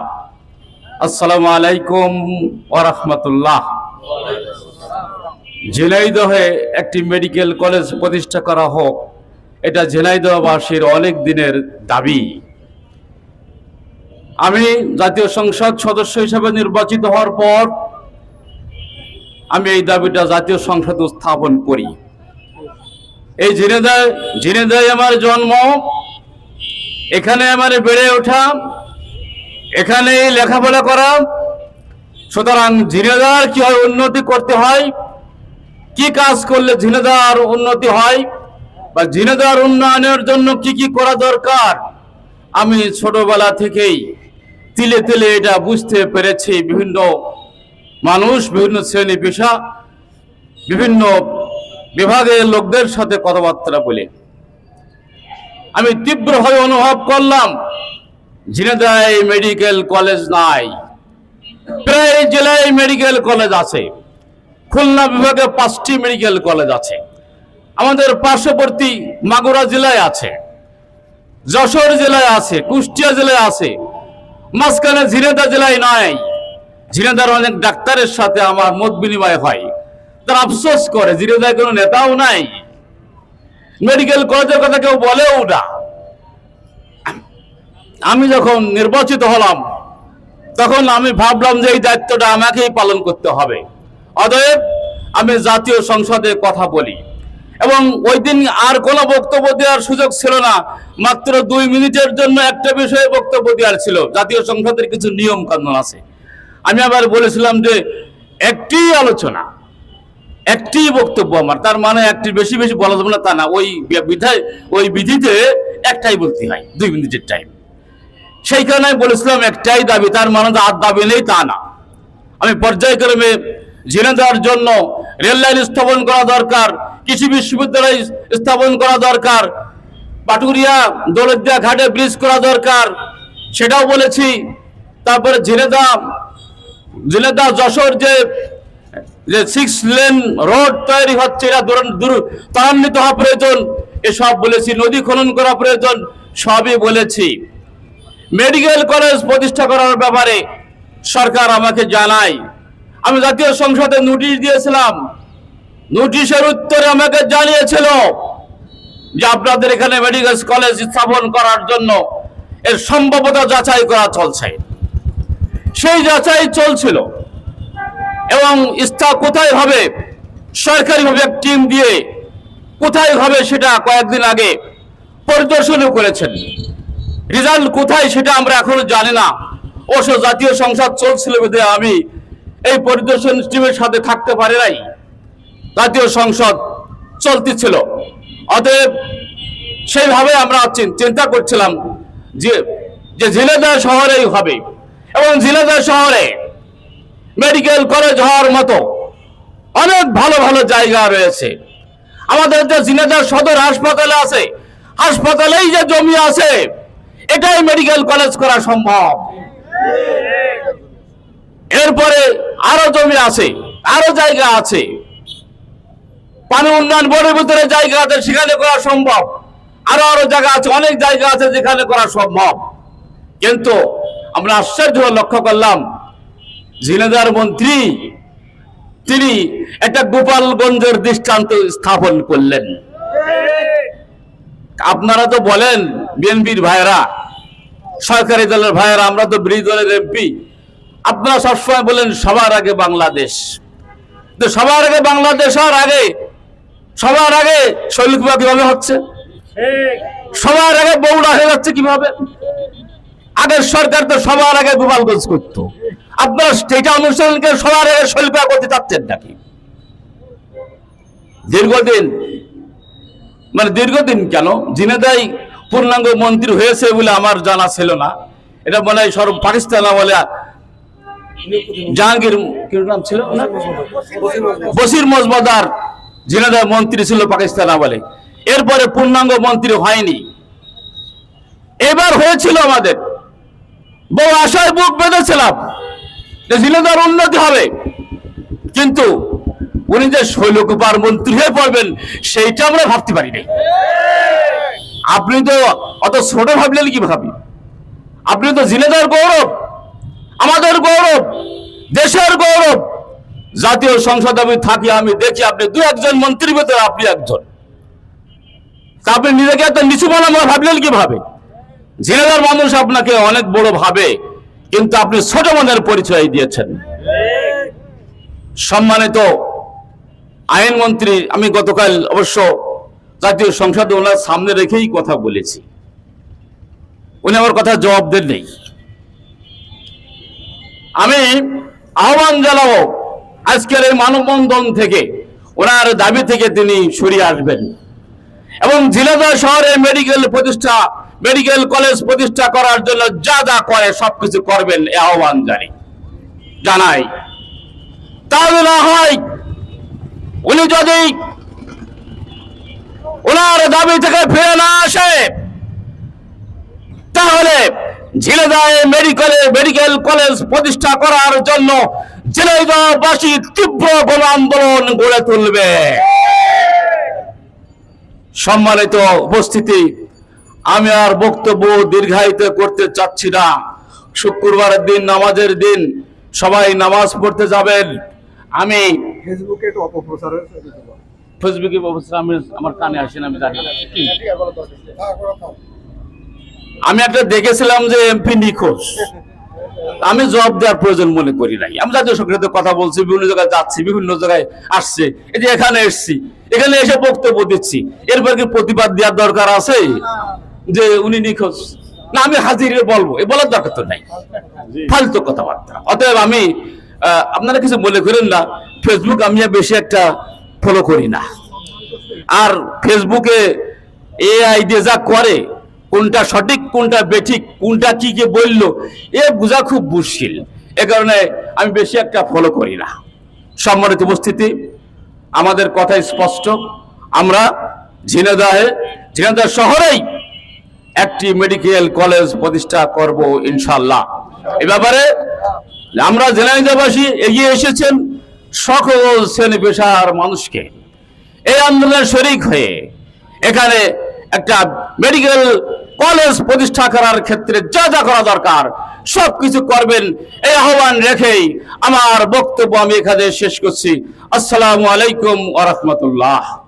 S10: আসসালামু আলাইকুম ওয়া রাহমাতুল্লাহ। ঝিনাইদহে একটি মেডিকেল কলেজ প্রতিষ্ঠা করা হোক, এটা ঝিনাইদহবাসীর অনেক দিনের দাবি। আমি জাতীয় সংসদ সদস্য হিসেবে নির্বাচিত হওয়ার পর আমি এই দাবিটা জাতীয় সংসদে উত্থাপন করি। এই ঝিনাইদহে আমার জন্ম, এখানে আমার বেড়ে ওঠা, এখানে লেখাপড়া করা। সুতরাং ঝিনাইদহের কিভাবে উন্নতি করতে হয়, কি কাজ করলে ঝিনাইদহের উন্নতি হয় বা ঝিনাইদহের উন্নয়নের জন্য কি কি করা দরকার, আমি ছোটবেলা থেকেই তিলে তিলে এটা বুঝতে পেরেছি। বিভিন্ন মানুষ, বিভিন্ন শ্রেণী পেশা, বিভিন্ন বিভাগের লোকদের সাথে কথাবার্তা বলে আমি তীব্রভাবে অনুভব করলাম ঝিনাইদহে মেডিকেল কলেজ নাই। প্রায় জেলায় মেডিকেল কলেজ আছে, খুলনা বিভাগে 5টি মেডিকেল কলেজ আছে, আমাদের পার্শ্ববর্তী মাগুরা জেলায় আছে, যশোর জেলায় আছে, কুষ্টিয়া জেলায় আছে, মাঝখানে ঝিনাইদহ জেলায় নাই। ঝিনাইদহের অনেক ডাক্তারের সাথে আমার মত বিনিময় হয়, তারা আফসোস করে ঝিনাইদহে কোনো নেতাও নাই, মেডিকেল কলেজের কথা কেউ বলেও না। আমি যখন নির্বাচিত হলাম তখন আমি ভাবলাম যে এই দায়িত্বটা আমাকেই পালন করতে হবে। অতএব আমি জাতীয় সংসদে কথা বলি এবং ওই দিন আর কোনো বক্তব্য দেওয়ার সুযোগ ছিল না, মাত্র 2 মিনিটের জন্য একটা বিষয়ে বক্তব্য দেওয়ার ছিল। জাতীয় সংসদের কিছু নিয়ম কানুন আছে। আমি আবার বলেছিলাম যে একটি আলোচনা, একটি বক্তব্য আমার, তার মানে একটি বেশি বেশি বলা যাবে না তা না। ওই বিধিতে একটাই বলতে হয়, 2 মিনিটের টাইম। সেই কারণে আমি বলেছিলাম একটাই দাবি, তার মানে আর দাবি নেই তা না। আমি পর্যায়ক্রমে ঝিনাইদহের জন্য রেল লাইন স্থাপন করা দরকার, কৃষি বিশ্ববিদ্যালয় স্থাপন করা দরকার, পাটুরিয়া দৌলতদিয়া ঘাটে ব্রিজ করা দরকার, সেটাও বলেছি। তারপরে ঝিনাইদহ যশোর যে 6 লেন রোড তৈরি হচ্ছে, এটা ত্বরান্বিত হওয়া প্রয়োজন, এসব বলেছি। নদী খনন করা প্রয়োজন, সবই বলেছি। মেডিকেল কলেজ প্রতিষ্ঠা করার ব্যাপারে সরকার আমাকে জানায়, আমি জাতীয় সংসদে নোটিশ দিয়েছিলাম, নোটিশের উত্তরে আমাকে জানিয়েছিল যে আপনাদের এখানে মেডিকেল কলেজ স্থাপন করার জন্য এর সম্ভাব্যতা যাচাই করা চলছে। সেই যাচাই চলছিল এবং কোথায় হবে সরকারিভাবে এক টিম দিয়ে কোথায় হবে সেটা কয়েকদিন আগে পরিদর্শনও করেছেন। রেজাল্ট কোথায় সেটা আমরা এখনো জানি না। অবশ্য জাতীয় সংসদ চলছিল বলে আমি এই পরিদর্শন টিমের সাথে থাকতে পারি নাই, জাতীয় সংসদ চলতেছিল। অতএব সেইভাবে আমরা চিন্তা করছিলাম যে ঝিনাইদহ শহরেই হবে এবং ঝিনাইদহ শহরে মেডিকেল কলেজ হওয়ার মতো অনেক ভালো ভালো জায়গা রয়েছে। আমাদের যে ঝিনাইদহ সদর হাসপাতালে আছে, হাসপাতালেই যে জমি আছে, এটাই মেডিকেল কলেজ করা সম্ভব। এরপরে আরো জমি আছে, আরো জায়গা আছে, পানি উন্নয়ন বোর্ডের ভিতরে জায়গা আছে, সেখানে করা সম্ভব। আরো জায়গা আছে, অনেক জায়গা আছে যেখানে করা সম্ভব। কিন্তু আমরা আশ্চর্য লক্ষ্য করলাম, ঝিনাইদহের মন্ত্রী তিনি একটা গোপালগঞ্জের দৃষ্টান্ত স্থাপন করলেন। আপনারা তো বলেন বিএনপির ভাইয়েরা, সরকারি দলের ভাইয়েরা, আমরা তো বিরোধী দলের এমপি, আপনারা সবসময় বলেন সবার আগে বাংলাদেশ। তো সবার আগে বাংলাদেশ হওয়ার আগে সবার আগে শৈলকুপা কিভাবে হচ্ছে, সবার আগে বগুড়া হয়ে যাচ্ছে কিভাবে? আগের সরকার তো সবার আগে গোপালগঞ্জ করত, আপনারা স্টেটা অনুষ্ঠানকে সবার আগে শৈলকুপা করতে চাচ্ছেন নাকি? দীর্ঘদিন কেন ঝিনাইদহ পূর্ণাঙ্গ মন্ত্রী হয়েছে বলে আমার জানা ছিল না। এটা মনে হয় পাকিস্তান বলে জাহাঙ্গীর নাম ছিল বশির মজুমদার ঝিনাইদহ মন্ত্রী ছিল পাকিস্তান বলে, এরপরে পূর্ণাঙ্গ মন্ত্রী হয়নি। এবার হয়েছিল, আমাদের বহু আশায় বুক বেঁধেছিলাম যে ঝিনাইদহের উন্নতি হবে, কিন্তু উনি যে শৈলকুপার মন্ত্রী হয়ে পড়বেন সেইটা আমরা ভাবতে পারিনি। আপনি তো অত ছোট ভাবলেন কি ভাবি? আপনি তো ঝিনাইদহের গৌরব, আমাদের গৌরব, দেশের গৌরব। জাতীয় সংসদে আমি থাকি, আমি দেখি আপনি 2-1 মন্ত্রীর ভিতরে আপনি একজন। আপনি নিজেকে এত নিচু বানানো ভাবলেন কিভাবে? ঝিনাইদহের মানুষ আপনাকে অনেক বড় ভাবে, কিন্তু আপনি ছোট মনের পরিচয় দিয়েছেন। সম্মানিত আইনমন্ত্রী, আমি গতকাল অবশ্য জাতীয় সংসদে ওনার সামনে রেখেই কথা বলেছি, উনি আমার কথা জবাব দেন নেই। আমি আহ্বান জানাবো আজকের এই মানববন্ধন থেকে ওনার দাবি থেকে তিনি সরিয়ে আসবেন এবং ঝিনাইদহ শহরে মেডিকেল কলেজ প্রতিষ্ঠা করার জন্য যা যা করে সবকিছু করবেন, এই আহ্বান জানাই। তাহলে না হয় উনি যদি ওনার দাবি থেকে ফিরে না আসে, তাহলে ঝিনাইদহে মেডিকেল কলেজ প্রতিষ্ঠা করার জন্য ঝিনাইদহবাসী তীব্র গণ আন্দোলন গড়ে তুলবে। সম্মানিত উপস্থিতি, আমি আর বক্তব্য দীর্ঘায়িত করতে চাচ্ছি না। শুক্রবারের দিন, নামাজের দিন, সবাই নামাজ পড়তে যাবেন। আমি ফেসবুকে আমার কানে আসেন, আমি জানি না। আমি একটা দেখেছিলাম যে এমপি নিখোঁজ, আমি জবাব দেওয়ার প্রয়োজন মনে করি নাই। আমি জাতীয় সংসদে কথা বলছি, বিভিন্ন জায়গায় যাচ্ছি, বিভিন্ন জায়গায় আসছে, এই যে এখানে এসছি, এখানে এসে বক্তব্য দিচ্ছি, এরপর কি প্রতিবাদ দেওয়ার দরকার আছে যে উনি নিখোঁজ? না, আমি হাজির বলবো, এ বলার দরকার তো নাই, ফালতু কথাবার্তা। অতএব আমি আপনারা কিছু মনে করেন না, ফেসবুক আমি বেশি একটা ফলো করি না। আর ফেসবুকে এআই দিয়ে যা করে কোনটা সঠিক কোনটা বেঠিক কোনটা কি কে বললো এ বোঝা খুব মুশকিল। এ কারণে আমি বেশি একটা ফলো করি না। সম্মানিত উপস্থিতি, আমাদের কথা স্পষ্ট, আমরা ঝিনাইদহ শহরেই একটি মেডিকেল কলেজ প্রতিষ্ঠা করব ইনশাআল্লাহ। এ ব্যাপারে আমরা ঝিনাইদহবাসী এগিয়ে এসেছেন সকল শ্রেণী পেশার মানুষকে এই আন্দোলনের শরিক হয়ে এখানে একটা মেডিকেল কলেজ প্রতিষ্ঠা করার ক্ষেত্রে যা যা করা দরকার সবকিছু করবেন এই আহ্বান রেখেই আমার বক্তব্য আমি এখানে শেষ করছি। আসসালামু আলাইকুম ওয়া রাহমাতুল্লাহ।